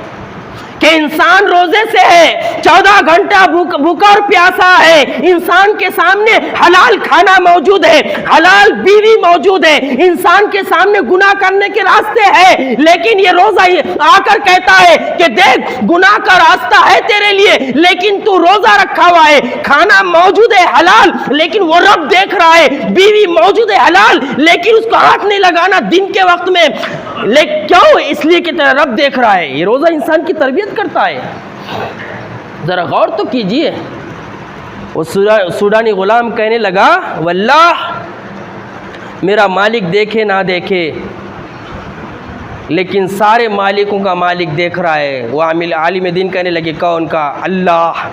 कि इंसान रोजे से है, 14 घंटा भूखा और प्यासा है, इंसान के सामने हलाल खाना मौजूद है, हलाल बीवी मौजूद है, इंसान के सामने गुनाह करने के रास्ते हैं, लेकिन ये रोजा आकर कहता है कि देख गुनाह का रास्ता है तेरे लिए, लेकिन तू रोजा रखा हुआ है, खाना मौजूद है हलाल, लेकिन वो रब देख रहा है, बीवी मौजूद है हलाल, लेकिन उसको हाथ नहीं लगाना दिन के वक्त में, लेकिन क्यों, इसलिए कि तेरा रब देख रहा है। ये रोजा इंसान की तरबियत करता है। जरा गौर तो कीजिए। वो सूडानी ग़ुलाम कहने लगा, वल्लाह मेरा मालिक देखे ना देखे, लेकिन सारे मालिकों का मालिक देख रहा है। वो आलिम दीन कहने लगे, कौन का? अल्लाह,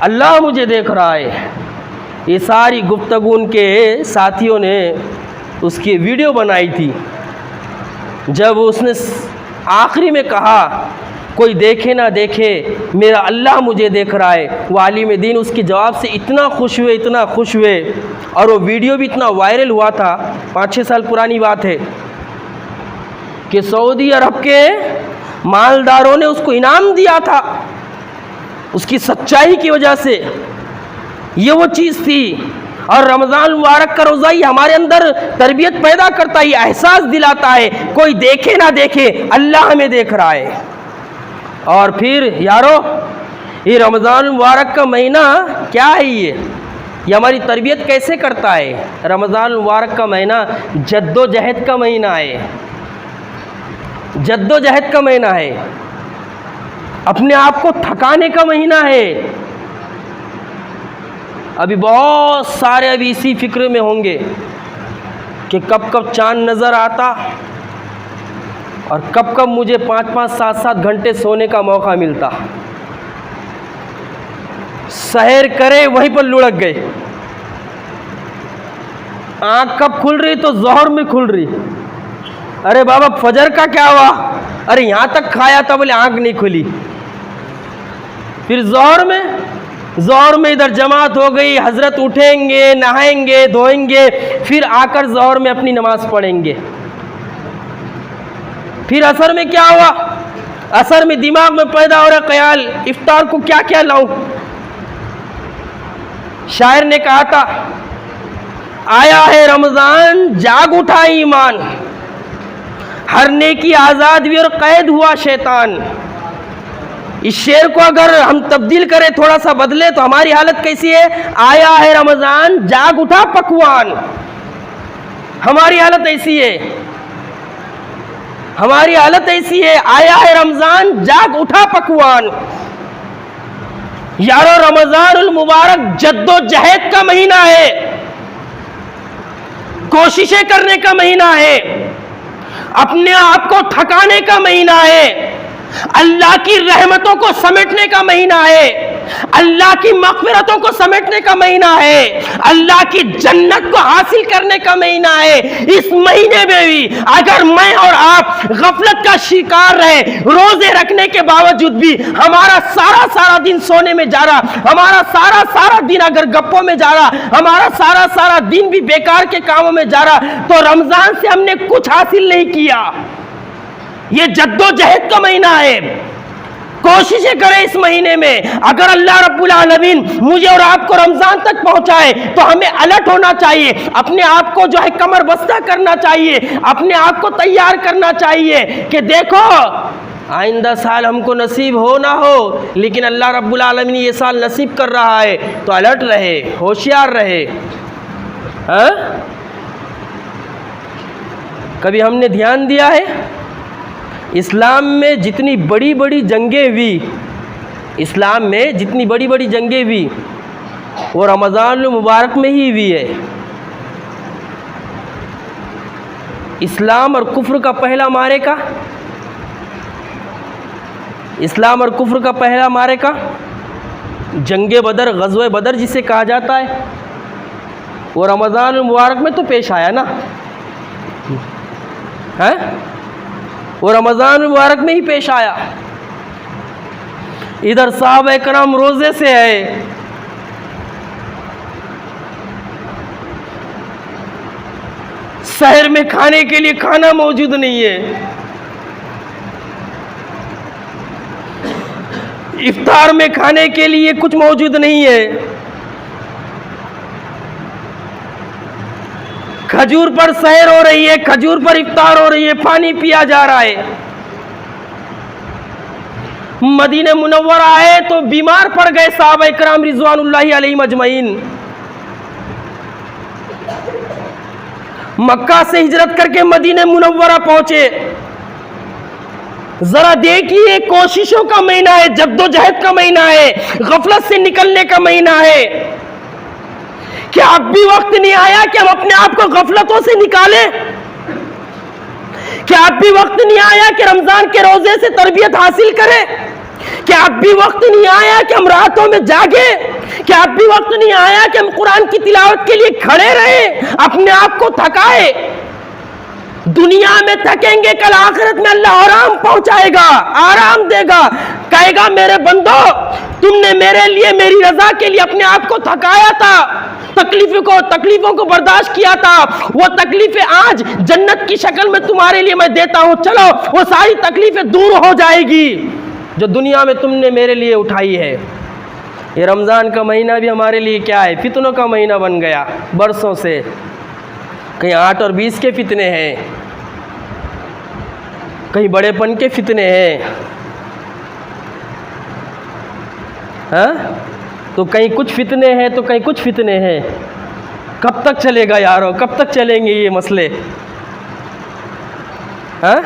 अल्लाह मुझे देख रहा है। ये सारी गुफ्तगू उनके साथियों ने उसकी वीडियो बनाई थी। जब उसने आखिरी में कहा कोई देखे ना देखे, मेरा अल्लाह मुझे देख रहा है, वो आलिम दीन उसके जवाब से इतना खुश हुए, इतना खुश हुए, और वो वीडियो भी इतना वायरल हुआ था, 5-6 साल पुरानी बात है, कि सऊदी अरब के मालदारों ने उसको इनाम दिया था उसकी सच्चाई की वजह से। ये वो चीज़ थी। और रमज़ान मुबारक का रोज़ा ही हमारे अंदर तरबियत पैदा करता है, एहसास दिलाता है कोई देखे ना देखे, अल्लाह हमें देख रहा है। और फिर यारो, ये रमज़ान मुबारक का महीना क्या है, ये हमारी तरबियत कैसे करता है? रमज़ान मुबारक का महीना जद्दोजहद का महीना है, जद्दोजहद का महीना है, अपने आप को थकाने का महीना है। अभी बहुत सारे अभी इसी फिक्र में होंगे कि कब कब चांद नज़र आता और कब कब मुझे 5-5, 7-7 घंटे सोने का मौका मिलता। सहर करे वहीं पर लुढ़क गए, आँख कब खुल रही तो ज़ोहर में खुल रही, अरे बाबा फजर का क्या हुआ, अरे यहाँ तक खाया था, बोले आँख नहीं खुली। फिर ज़ोहर में इधर जमात हो गई, हजरत उठेंगे, नहाएंगे, धोएंगे, फिर आकर ज़ोहर में अपनी नमाज पढ़ेंगे। फिर असर में क्या हुआ, असर में दिमाग में पैदा हो रहा ख्याल, इफ्तार को क्या क्या लाऊं। शायर ने कहा था, आया है रमज़ान जाग उठा ईमान, हर नेकी आज़ाद हुई और कैद हुआ शैतान। इस शेर को अगर हम तब्दील करें, थोड़ा सा बदले, तो हमारी हालत कैसी है? आया है रमज़ान जाग उठा पकवान। हमारी हालत ऐसी है, हमारी हालत ऐसी है, आया है रमज़ान जाग उठा पकवान। यारो रमज़ानुल मुबारक जद्दोजहद का महीना है, कोशिशें करने का महीना है, अपने आप को थकाने का महीना है, अल्लाह की रहमतों को समेटने का महीना है, अल्लाह की मग़फ़िरतों को समेटने का महीना है, अल्लाह की जन्नत को हासिल करने का महीना है। इस महीने में भी अगर मैं और आप गफलत का शिकार रहे, रोजे रखने के बावजूद भी हमारा सारा दिन सोने में जा रहा, हमारा सारा दिन अगर गप्पों में जा रहा, हमारा सारा दिन भी बेकार के कामों में जा रहा, तो रमजान से हमने कुछ हासिल नहीं किया। ये जद्दोजहद का महीना है, कोशिशें करें इस महीने में। अगर अल्लाह रब्बुल आलमीन मुझे और आपको रमजान तक पहुंचाए तो हमें अलर्ट होना चाहिए, अपने आप को जो है कमर बस्ता करना चाहिए, अपने आप को तैयार करना चाहिए कि देखो आइंदा साल हमको नसीब हो ना हो, लेकिन अल्लाह रब्बुल आलमीन ये साल नसीब कर रहा है, तो अलर्ट रहे, होशियार रहे। कभी हमने ध्यान दिया है इस्लाम में जितनी बड़ी बड़ी जंगें हुई, इस्लाम में जितनी बड़ी बड़ी जंगें हुई वो रमज़ान मुबारक में ही हुई है। इस्लाम और कुफ्र का पहला मारेका, इस्लाम और कुफ्र का पहला मारेका जंगे बदर, ग़ज़वे बदर जिसे कहा जाता है, वो रमज़ान मुबारक में तो पेश आया ना, है वो रमज़ान मुबारक में ही पेश आया। इधर सहाबा करम रोज़े से है, शहर में खाने के लिए खाना मौजूद नहीं है, इफ्तार में खाने के लिए कुछ मौजूद नहीं है, खजूर पर सहर हो रही है, खजूर पर इफ्तार हो रही है, पानी पिया जा रहा है। मदीने मुनव्वरा आए तो बीमार पड़ गए सहाबा इकराम रिज़वानुल्लाहि अलैहिम अजमईन। मक्का से हिजरत करके मदीने मुनव्वरा पहुंचे। जरा देखिए, कोशिशों का महीना है, जद्दोजहद का महीना है, गफलत से निकलने का महीना है। क्या अब भी वक्त नहीं आया कि हम अपने आप को गफलतों से निकालें? क्या अब भी वक्त नहीं आया कि रमजान के रोजे से तरबियत हासिल करें? क्या अब भी वक्त नहीं आया कि हम रातों में जागे? क्या अब भी वक्त नहीं आया कि हम कुरान की तिलावत के लिए खड़े रहे, अपने आप को थकाए? दुनिया में थकेंगे, कल आखिरत में अल्लाह आराम पहुंचाएगा, आराम देगा, कहेगा मेरे बंदो तुमने मेरे लिए, मेरी रजा के लिए अपने आप को थकाया था, तकलीफों को बर्दाश्त किया था, वो तकलीफें आज जन्नत की शक्ल में तुम्हारे लिए मैं देता हूं, चलो वो सारी तकलीफें दूर हो जाएगी जो दुनिया में तुमने मेरे लिए उठाई है। ये रमज़ान का महीना भी हमारे लिए क्या है, फितनों का महीना बन गया बरसों से। कहीं 8 और 20 के फितने हैं, कहीं बड़ेपन के फितने हैं, हाँ? तो कहीं कुछ फितने हैं तो कहीं कुछ फितने हैं। कब तक चलेगा यारो, कब तक चलेंगे ये मसले, हाँ?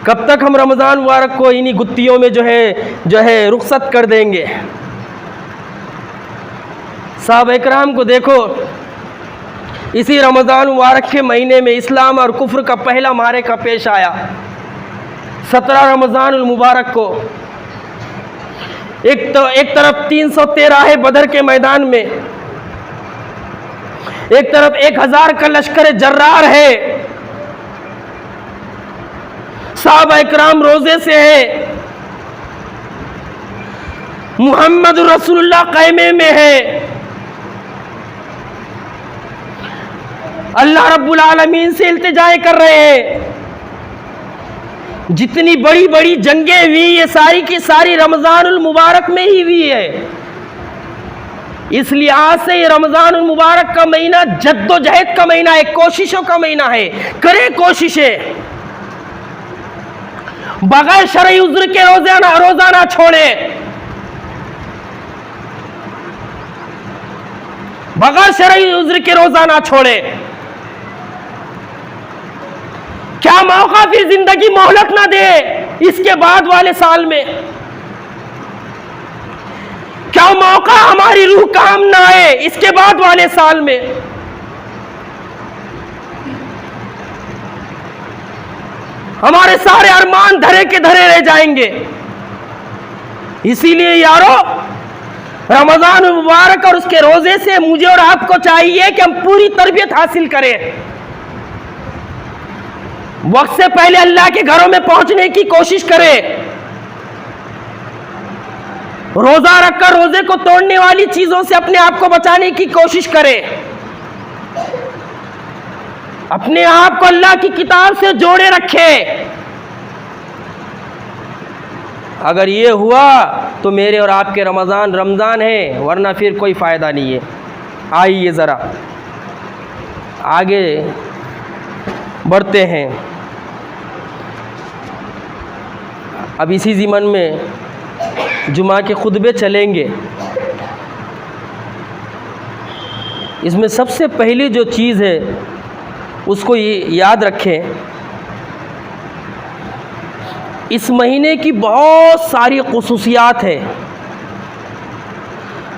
कब तक हम रमज़ान मुबारक को इन्हीं गुत्तियों में जो है रुखसत कर देंगे? साहब इकराम को देखो, इसी रमज़ान मुबारक के महीने में इस्लाम और कुफ्र का पहला मारेका पेश आया। 17 रमज़ान मुबारक को एक तरफ 313 बदर के मैदान में, एक तरफ 1000 का लश्कर जर्रार है, साहबा इकराम रोजे से है, मुहम्मद रसूलुल्लाह क़ैमे में है, अल्लाह रब्बुल आलमीन से इल्तिजाएं कर रहे हैं। जितनी बड़ी बड़ी जंगें हुई ये सारी की सारी रमज़ानुल मुबारक में ही हुई है। इसलिए आज से ये रमज़ानुल मुबारक का महीना जद्दोजहद का महीना है, कोशिशों का महीना है। करें कोशिशें, बगैर शरई उज़्र के रोजाना छोड़े, बगैर शरई उज़्र के रोजाना छोड़े। क्या मौका फिर जिंदगी मोहलत ना दे इसके बाद वाले साल में? क्या मौका हमारी रूह काम ना आए इसके बाद वाले साल में? हमारे सारे अरमान धरे के धरे रह जाएंगे। इसीलिए यारो, रमज़ान मुबारक और उसके रोजे से मुझे और आपको चाहिए कि हम पूरी तरबियत हासिल करें। वक्त से पहले अल्लाह के घरों में पहुंचने की कोशिश करें। रोजा रखकर रोजे को तोड़ने वाली चीजों से अपने आप को बचाने की कोशिश करें। अपने आप को अल्लाह की किताब से जोड़े रखें। अगर ये हुआ तो मेरे और आपके रमज़ान है, वरना फिर कोई फ़ायदा नहीं है। आइए ज़रा आगे बढ़ते हैं। अब इसी ज़िमन में जुमा के खुतबे चलेंगे। इसमें सबसे पहली जो चीज़ है उसको ये याद रखें, इस महीने की बहुत सारी खुसूसियात हैं।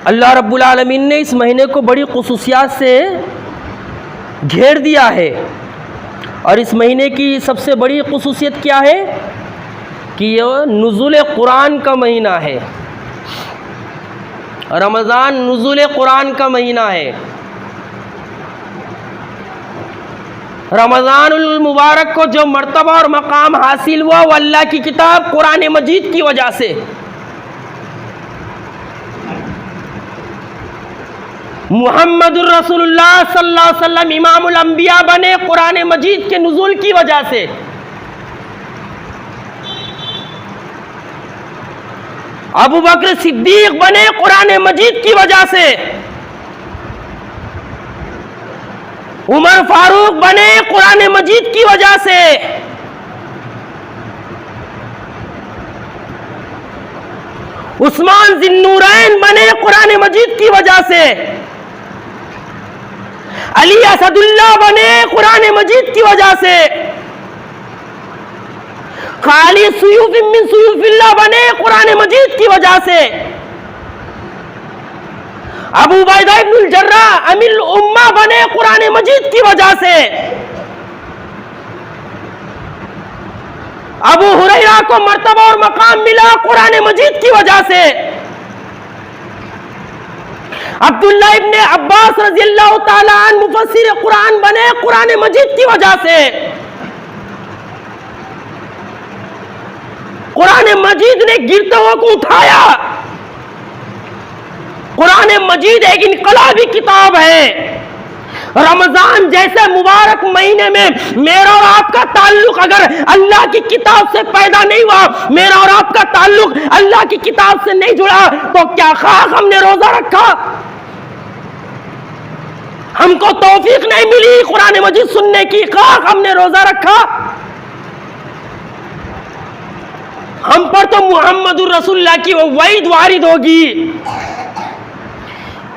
अल्लाह रब्बुल आलमीन ने इस महीने को बड़ी खुसूसियात से घेर दिया है। और इस महीने की सबसे बड़ी खुसूसियत क्या है कि यह नुज़ुल कुरान का महीना है। रमज़ान नुज़ुल कुरान का महीना है। रमज़ानुल मुबारक को जो मर्तबा और मकाम हासिल हुआ वो अल्लाह की किताब कुरान मजीद की वजह से। मुहम्मदुर रसूलुल्लाह सल्लल्लाहु अलैहि वसल्लम इमामुल अंबिया बने कुरान मजीद के नुज़ूल की वजह से। अबू बकर सिद्दीक बने कुरान मजीद की वजह से। उमर फारूक बने कुरान मजीद की वजह से। उस्मान ज़िन्नूरैन बने कुरान मजीद की वजह से। अली असदुल्लाह बने कुरान मजीद की वजह से। खालिद सुयूफ मिन सुयूफिल्लाह बने कुरान मजीद की वजह से। अबू उबैदा इब्नुल जर्राह अमीरुल उम्मा बने कुरान मजीद की वजह से। अबू हुरैरा को मर्तबा और मकाम मिला कुरान मजीद की वजह से। अब्दुल्लाह इब्ने अब्बास रज़ियल्लाहु ताला अन्हु मुफस्सिर कुरान बने कुरान मजीद की वजह से। कुरान मजीद ने गिरदों को उठाया। कुरान मजीद एक इनकलाबी किताब है। रमजान जैसे मुबारक महीने में मेरा और आपका ताल्लुक अगर अल्लाह की किताब से पैदा नहीं हुआ, मेरा और आपका ताल्लुक अल्लाह की किताब से नहीं जुड़ा, तो क्या खाक हमने रोजा रखा? हमको तौफीक नहीं मिली कुरान मजीद सुनने की, खाक हमने रोजा रखा? हम पर तो मुहम्मदुर रसूलुल्लाह की वो वईद वारिद होगी।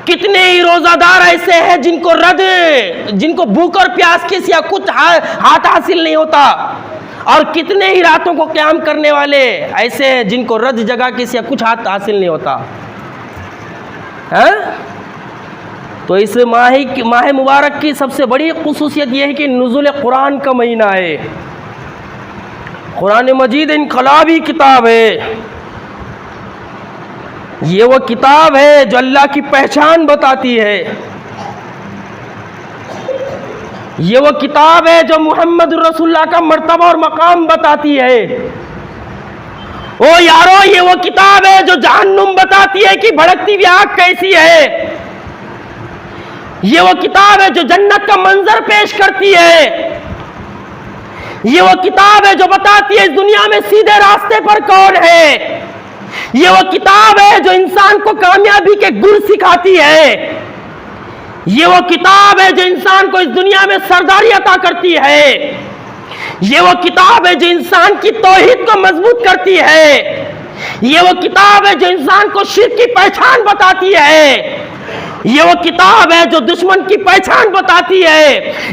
कितने ही रोजादार ऐसे हैं जिनको भूख और प्यास के सिवा कुछ हाथ हासिल नहीं होता, और कितने ही रातों को क़याम करने वाले ऐसे हैं जिनको रद जगह के सिवा कुछ हाथ हासिल नहीं होता है। तो इस माह मुबारक की सबसे बड़ी खुसूसियत यह है कि नुज़ुल कुरान का महीना है। कुरान मजीद इनकलाबी किताब है। ये वो किताब है जो अल्लाह की पहचान बताती है। ये वो किताब है जो मुहम्मद रसूलुल्लाह का मर्तबा और मकाम बताती है। ओ यारो, ये वो किताब है जो जहन्नुम बताती है कि भड़कती हुई आग कैसी है। ये वो किताब है जो जन्नत का मंजर पेश करती है। ये वो किताब है जो बताती है इस दुनिया में सीधे रास्ते पर कौन है। ये वो किताब है जो इंसान को कामयाबी के गुर सिखाती है। ये वो किताब है जो इंसान को इस दुनिया में सरदारी अता करती है। ये वो किताब है जो इंसान की तौहीद को मजबूत करती है। ये वो किताब है जो इंसान को शिर्क की पहचान बताती है। ये वो किताब है जो दुश्मन की पहचान बताती है।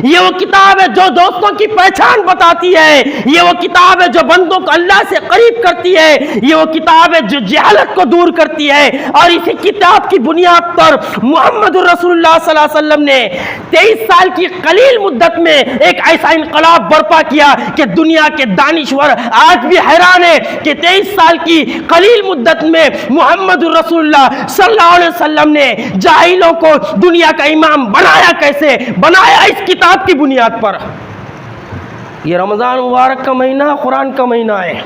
ये वो किताब है जो दोस्तों की पहचान बताती है। ये वो किताब है जो बंदों को अल्लाह से करीब करती है। ये वो किताब है जो जहालत को दूर करती है। और इसी किताब की बुनियाद पर मुहम्मद रसूलुल्लाह सल्लल्लाहु अलैहि वसल्लम ने 23 साल की कलील मुद्दत में एक ऐसा इनकलाब बर्पा किया कि दुनिया के दानिश्वर आज भी हैरान है कि 23 साल की कलील मुद्दत में मुहम्मद रसूलुल्लाह सल्लल्लाहु अलैहि वसल्लम ने जाहिल को दुनिया का इमाम बनाया। कैसे बनाया? इस किताब की बुनियाद पर। ये रमजान मुबारक का महीना कुरान का महीना है।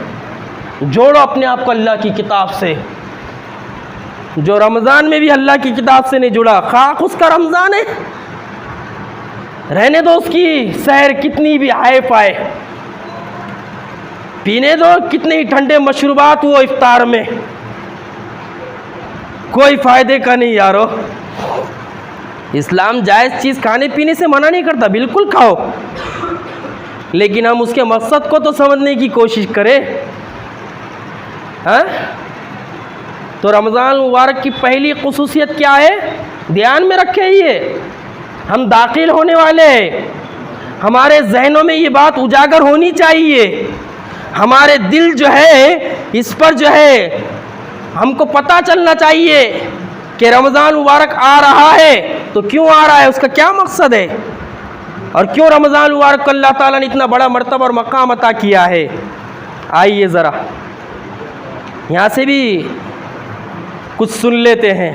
जोड़ो अपने आप को अल्लाह की किताब से। जो रमजान में भी अल्लाह की किताब से नहीं जुड़ा, खाक उसका रमजान है। रहने दो उसकी सहर कितनी भी हाय फाय, पीने दो कितने ही ठंडे मशरूबात वो इफ्तार में, कोई फायदे का नहीं यारो। इस्लाम जायज़ चीज़ खाने पीने से मना नहीं करता, बिल्कुल खाओ, लेकिन हम उसके मकसद को तो समझने की कोशिश करें। हाँ, तो रमज़ान मुबारक की पहली खुसूसियत क्या है, ध्यान में रखें। ये हम दाखिल होने वाले हैं, हमारे जहनों में ये बात उजागर होनी चाहिए। हमारे दिल जो है इस पर जो है हमको पता चलना चाहिए कि रमज़ान मुबारक आ रहा है तो क्यों आ रहा है, उसका क्या मकसद है, और क्यों रमज़ान मुबारक को अल्लाह ताला ने इतना बड़ा मर्तबा और मकाम अता किया है। आइए ज़रा यहाँ से भी कुछ सुन लेते हैं।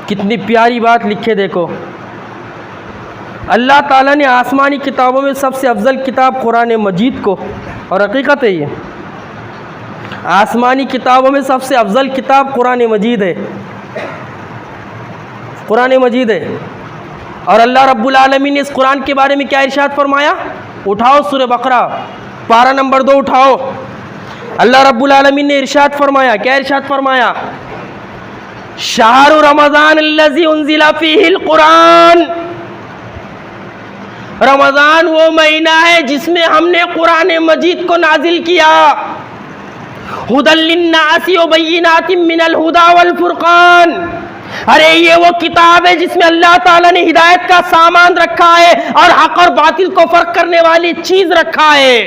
कितनी प्यारी बात लिखे देखो। अल्लाह ताला ने आसमानी किताबों में सबसे अफजल किताब कुरान मजीद को, और हकीकत है ये आसमानी किताबों में सबसे अफजल किताब कुरान मजीद है, कुरान मजीद है। और अल्लाह रब्बुल आलमीन ने इस कुरान के बारे में क्या इरशाद फरमाया, उठाओ सूरह बकरा पारा नंबर 2 उठाओ। अल्लाह रब्बुल आलमीन ने इरशाद फरमाया, क्या इरशाद फरमाया, शहरु रमज़ान अल्लज़ी उन्ज़िला फ़ीहिल कुरान। रमज़ान वो महीना है जिसमें हमने कुरान मजीद को नाजिल किया। हुदल लिन्नासी व बय्यिनातिम मिनल हुदा वल फुरकान। अरे ये वो किताब है जिसमें अल्लाह ताला ने हिदायत का सामान रखा है और हक और बातिल को फर्क करने वाली चीज रखा है,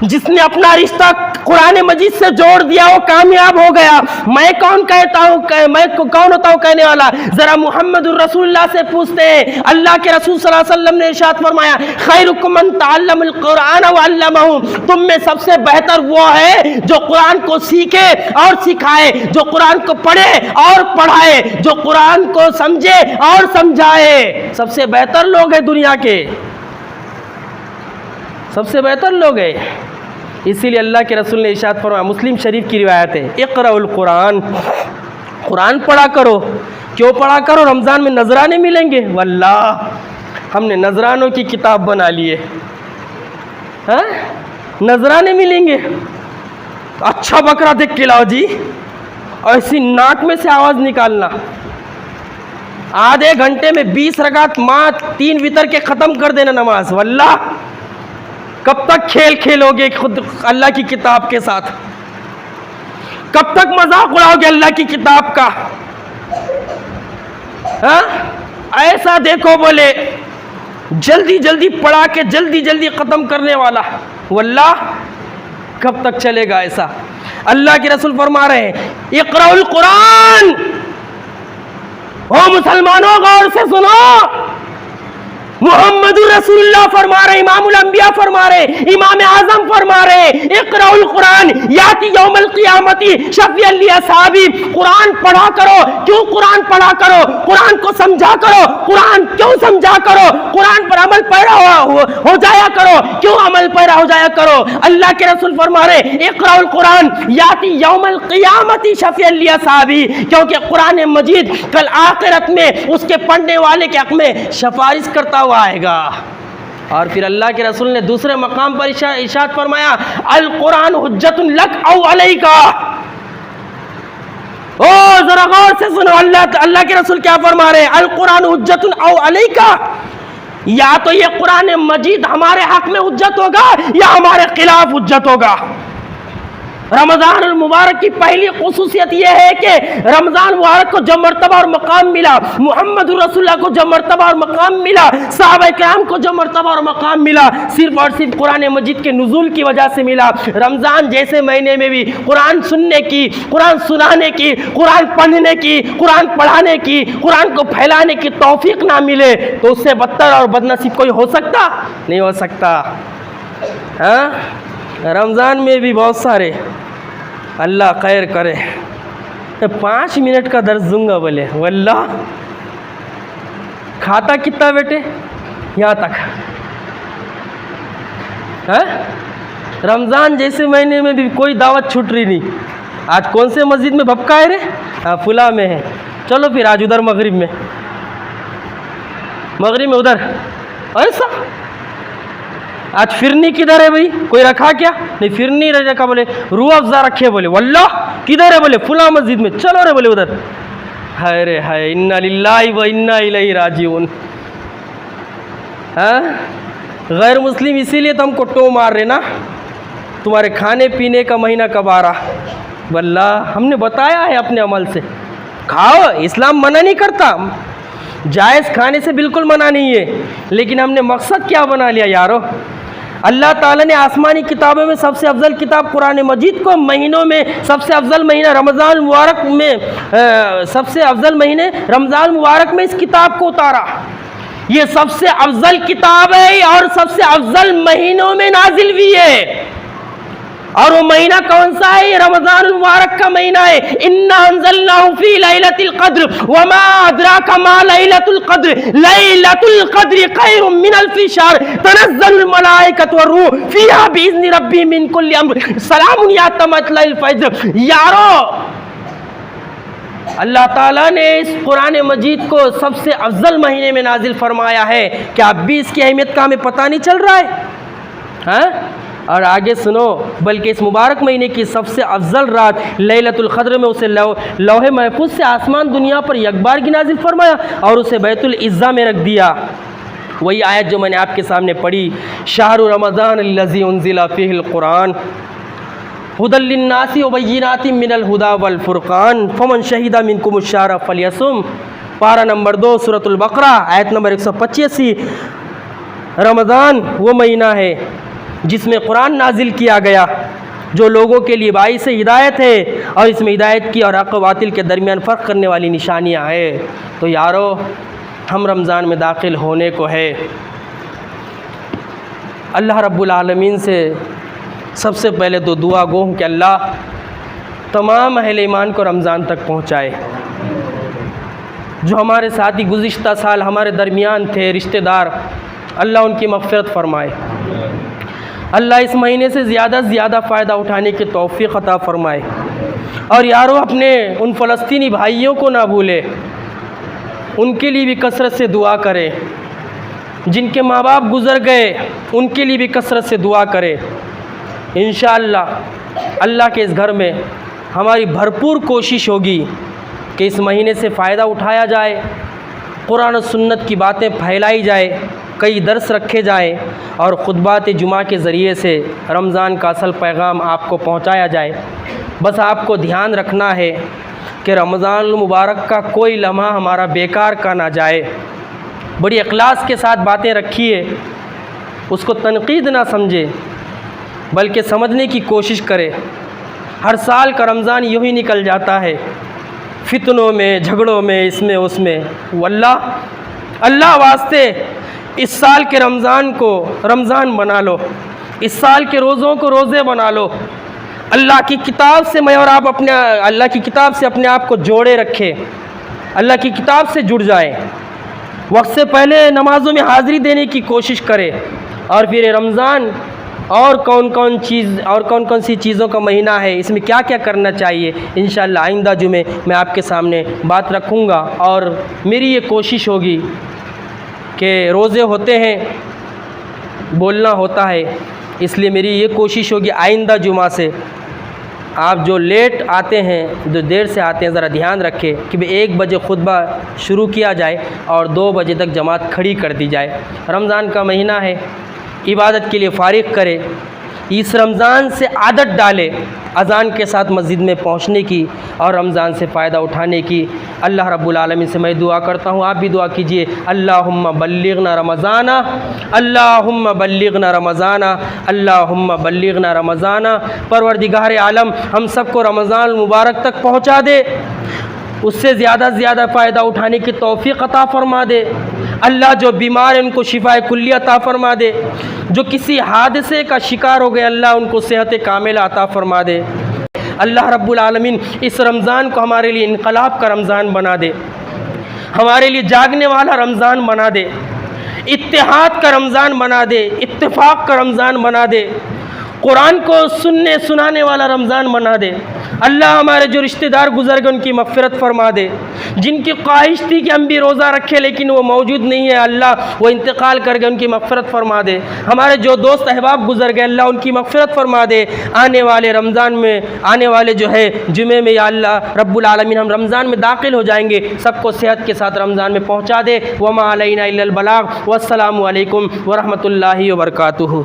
जिसने अपना रिश्ता कुरान मजीद से जोड़ दिया, वो कामयाब हो गया। मैं कौन कहता हूँ, मैं कौन होता हूँ कहने वाला? जरा मोहम्मद रसूलुल्लाह से पूछते हैं। अल्लाह के रसूल सल्लल्लाहु अलैहि वसल्लम ने इरशाद फरमाया, खैरुकुम मन तअल्लमल कुरान व अल्लमहु, तुम में सबसे बेहतर वो है जो कुरान को सीखे और सिखाए, जो कुरान को पढ़े और पढ़ाए, जो कुरान को समझे और समझाए। सबसे बेहतर लोग हैं दुनिया के, सबसे बेहतर लोग हैं। इसीलिए अल्लाह के रसूल ने इरशाद फरमाया, मुस्लिम शरीफ की रिवायत है, इक़राउल कुरान, कुरान पढ़ा करो। क्यों पढ़ा करो? रमज़ान में नजराने मिलेंगे। वल्लाह हमने नजरानों की किताब बना ली है, हाँ? नजराने मिलेंगे। अच्छा बकरा देख के लाओ जी, और इसी नाक में से आवाज़ निकालना। आधे घंटे में 20 रकात माँ 3 वितर के ख़त्म कर देना नमाज। वल्लाह कब तक खेल खेलोगे खुद अल्लाह की किताब के साथ? कब तक मजाक उड़ाओगे अल्लाह की किताब का? हाँ? ऐसा देखो बोले जल्दी जल्दी पढ़ा के जल्दी जल्दी ख़त्म करने वाला। वल्लाह कब तक चलेगा ऐसा? अल्लाह के रसूल फरमा रहे हैं, इक़राउल कुरान। ओ मुसलमानों गौर से सुनो, मोहम्मद रसूलुल्लाह फरमा रहे, इमामुल अंबिया फरमा रहे, इमाम आजम फरमा रहे, इक़राउल कुरान याती यौमल क़ियामती शफ़ीअल लि असहाबी। कुरान पढ़ा करो। क्यों कुरान पढ़ा करो? कुरान को समझा करो। कुरान क्यों समझा करो? कुरान पर अमल पैरा हो जाया करो। क्यों अमल पैरा हो जाया करो? अल्लाह के रसूल फरमा रहे, इक़राउल कुरान याती यौमल क़ियामती शफ़ीअल लि असहाबी, क्योंकि कुरान मजीद कल आखिरत में उसके पढ़ने वाले के हक़ में सिफारिश करता हुआ आएगा। और फिर अल्लाह के रसूल ने दूसरे मकाम पर इरशाद फरमाया, अल कुरान हुज्जतुन लक औ अलैका। ओ जरा गौर से सुनो, अल्लाह के रसूल क्या फरमा रहे हैं? अल कुरान हुज्जतुन औ अलैका, या तो ये कुरान मजीद हमारे हक में हुज्जत होगा या हमारे खिलाफ हुज्जत होगा। रमज़ान मुबारक की पहली खुसूसियत यह है कि रमज़ान मुबारक को जो मर्तबा और मकाम मिला, मोहम्मद रसूलुल्लाह को जो मर्तबा और मकाम मिला, सहाबा किराम को जो मर्तबा और मकाम मिला, सिर्फ और सिर्फ कुरान मजीद के नुज़ूल की वजह से मिला। रमज़ान जैसे महीने में भी कुरान सुनने की, कुरान सुनाने की, कुरान पढ़ने की, कुरान पढ़ाने की, कुरान को फैलाने की तौफीक ना मिले तो उससे बदतर और बदनसीब कोई हो सकता? नहीं हो सकता। हाँ? रमज़ान में भी बहुत सारे, अल्लाह खैर करे, 5 मिनट का दर्स दूंगा बोले। वल्लाह खाता कितना बेटे? यहाँ तक। है? रमज़ान जैसे महीने में भी कोई दावत छूट रही नहीं। आज कौन से मस्जिद में भपकाए रे? हाँ फुला में है। चलो फिर आज उधर मगरिब में उधर। ऐसा आज फिरनी किधर है भाई? कोई रखा क्या? नहीं फिरनी रखा बोले, रूह अफ़ज़ा रखे बोले। वल्लाह किधर है बोले? फुला मस्जिद में। चलो रे बोले उधर। हाय रे हाय, इन्ना लिल्लाहि व इन्ना इलैहि राजिऊन। हाँ? गैर मुस्लिम इसीलिए तो हमको टो मार रहे ना, तुम्हारे खाने पीने का महीना कब आ रहा? वल्लाह हमने बताया है अपने अमल से, खाओ, इस्लाम मना नहीं करता, जायज़ खाने से बिल्कुल मना नहीं है, लेकिन हमने मकसद क्या बना लिया यारो? अल्लाह ताला ने आसमानी किताबों में सबसे अफजल किताब कुरान मजीद को, महीनों में सबसे अफजल महीना रमज़ान मुबारक में, सबसे अफजल महीने रमज़ान मुबारक में इस किताब को उतारा। ये सबसे अफजल किताब है और सबसे अफजल महीनों में नाजिल भी है। और वो महीना कौन सा है? ये रमज़ान मुबारक का महीना है। इन्ना अंज़लनाहु फी लैलतिल क़द्र वमा अदराका मा लैलतुल क़द्र लैलतुल क़द्रि खैरुम मिन अल्फ़ि शहर तनज़्ज़लुल मलाइकतु वरूह फ़ीहा बिइज़्नि रब्बिहिम मिन कुल्लि अम्र सलामुन हित्ता मत्लइल फ़ज्र। यारो अल्लाह ताला ने इस कुरान मजीद को सबसे अफजल महीने में नाजिल फरमाया है। क्या अब भी इसकी अहमियत का हमें पता नहीं चल रहा है? हाँ? और आगे सुनो, बल्कि इस मुबारक महीने की सबसे अफजल रात लैलतुल क़द्र में उसे लौहे महफूज से आसमान दुनिया पर यकबार की नाजिल फरमाया और उसे बैतुल इज़्ज़ा में रख दिया। वही आयत जो मैंने आपके सामने पढ़ी, शहरु रमज़ान अल्लज़ी उन्ज़िला फ़ीहिल क़ुरान हुदल लिन्नासि व बय्यिनातिम मिनल हुदा वल फ़ुरक़ान फ़मन शहिदा मिनकुमुश शहरा फ़लयसुम। पारा नंबर 2 सूरतुल बक़रा आयत नंबर 185। रमज़ान वो महीना है जिसमें कुरान नाजिल किया गया जो लोगों के लिए बाइस हिदायत है और इसमें हिदायत की और हक़ व बातिल के दरमियान फ़र्क करने वाली निशानियाँ हैं। तो यारो, हम रमज़ान में दाखिल होने को है। अल्लाह रब्बुल आलमीन से सबसे पहले तो दुआ गो हूँ कि अल्लाह तमाम अहले ईमान को रमज़ान तक पहुँचाए। जो हमारे साथी गुज़िश्ता साल हमारे दरमियान थे, रिश्तेदार, अल्लाह उनकी मग़फ़िरत फ़रमाए। अल्लाह इस महीने से ज़्यादा से ज़्यादा फ़ायदा उठाने की तौफ़ीक़ अता फ़रमाए। और यारो, अपने उन फ़लस्तीनी भाइयों को ना भूले, उनके लिए भी कसरत से दुआ करें। जिनके माँ बाप गुज़र गए उनके लिए भी कसरत से दुआ करें। इंशाअल्लाह अल्लाह के इस घर में हमारी भरपूर कोशिश होगी कि इस महीने से फ़ायदा उठाया जाए, कुरान और सुन्नत की बातें फैलाई जाए, कई दर्स रखे जाएँ और ख़ुतबात जुमा के ज़रिए से रमज़ान का असल पैगाम आपको पहुँचाया जाए। बस आपको ध्यान रखना है कि रमज़ान मुबारक का कोई लम्हा हमारा बेकार का ना जाए। बड़ी इखलास के साथ बातें रखिए, उसको तनकीद ना समझे बल्कि समझने की कोशिश करे। हर साल का रमज़ान यूँ ही निकल जाता है, फितनों में, झगड़ों में, इसमें उसमें। अल्लाह वास्ते इस साल के रमज़ान को रमज़ान बना लो, इस साल के रोज़ों को रोज़े बना लो। अल्लाह की किताब से मैं और आप अल्लाह की किताब से अपने आप को जोड़े रखें, अल्लाह की किताब से जुड़ जाएं। वक्त से पहले नमाज़ों में हाज़िरी देने की कोशिश करें। और फिर रमज़ान और कौन कौन सी चीज़ों का महीना है, इसमें क्या क्या करना चाहिए, इंशाअल्लाह आइंदा जुमे मैं आपके सामने बात रखूँगा। और मेरी ये कोशिश होगी कि रोज़े होते हैं, बोलना होता है, इसलिए मेरी ये कोशिश होगी आइंदा जुमा से आप जो लेट आते हैं, जो देर से आते हैं, ज़रा ध्यान रखें कि भाई 1 बजे खुतबा शुरू किया जाए और 2 बजे तक जमात खड़ी कर दी जाए। रमज़ान का महीना है, इबादत के लिए फ़ारिग करें। इस रमज़ान से आदत डालें अज़ान के साथ मस्जिद में पहुंचने की और रमज़ान से फ़ायदा उठाने की। अल्लाह रब्बुल आलमीन से मैं दुआ करता हूँ, आप भी दुआ कीजिए। अल्लाहुम्मा बल्लिगना रमज़ाना, अल्लाहुम्मा बल्लिगना रमज़ाना, अल्लाहुम्मा बल्लिगना रमज़ाना। परवरदिगार आलम हम सबको रमज़ान मुबारक तक पहुँचा दे, उससे ज़्यादा से ज़्यादा फ़ायदा उठाने की तौफ़ीक़ अता फ़रमा दे। अल्लाह जो बीमार हैं उनको शिफ़ाए कुल्लिया अता फ़रमा दे, जो किसी हादसे का शिकार हो गए अल्लाह उनको सेहत कामिला अता फ़रमा दे। अल्लाह रब्बुल आलमीन इस रमज़ान को हमारे लिए इनक़लाब का रमज़ान बना दे, हमारे लिए जागने वाला रमज़ान बना दे, इत्तेहाद का रमज़ान बना दे, इत्तेफाक का रमज़ान बना दे, कुरान को सुनने सुनाने वाला रमज़ान बना दे। अल्लाह हमारे जो रिश्तेदार गुज़र गए उनकी मग़फ़िरत फ़रमा दे। जिनकी ख्वाहिश थी कि हम भी रोज़ा रखें लेकिन वो मौजूद नहीं है, अल्लाह वो इंतकाल कर गए, उनकी मग़फ़िरत फ़रमा दे। हमारे जो दोस्त अहबाब गुज़र गए अल्लाह उनकी मग़फ़िरत फ़रमा दे। आने वाले रमज़ान में, आने वाले जो है जुमे में, या अल्लाह रब्बुल आलमीन हम रमज़ान में दाखिल हो जाएंगे, सबको सेहत के साथ रमज़ान में पहुँचा दे। वमा अलैना इल्लल बलाग। वस्सलामु अलैकुम व रहमतुल्लाहि व बरकातुहू।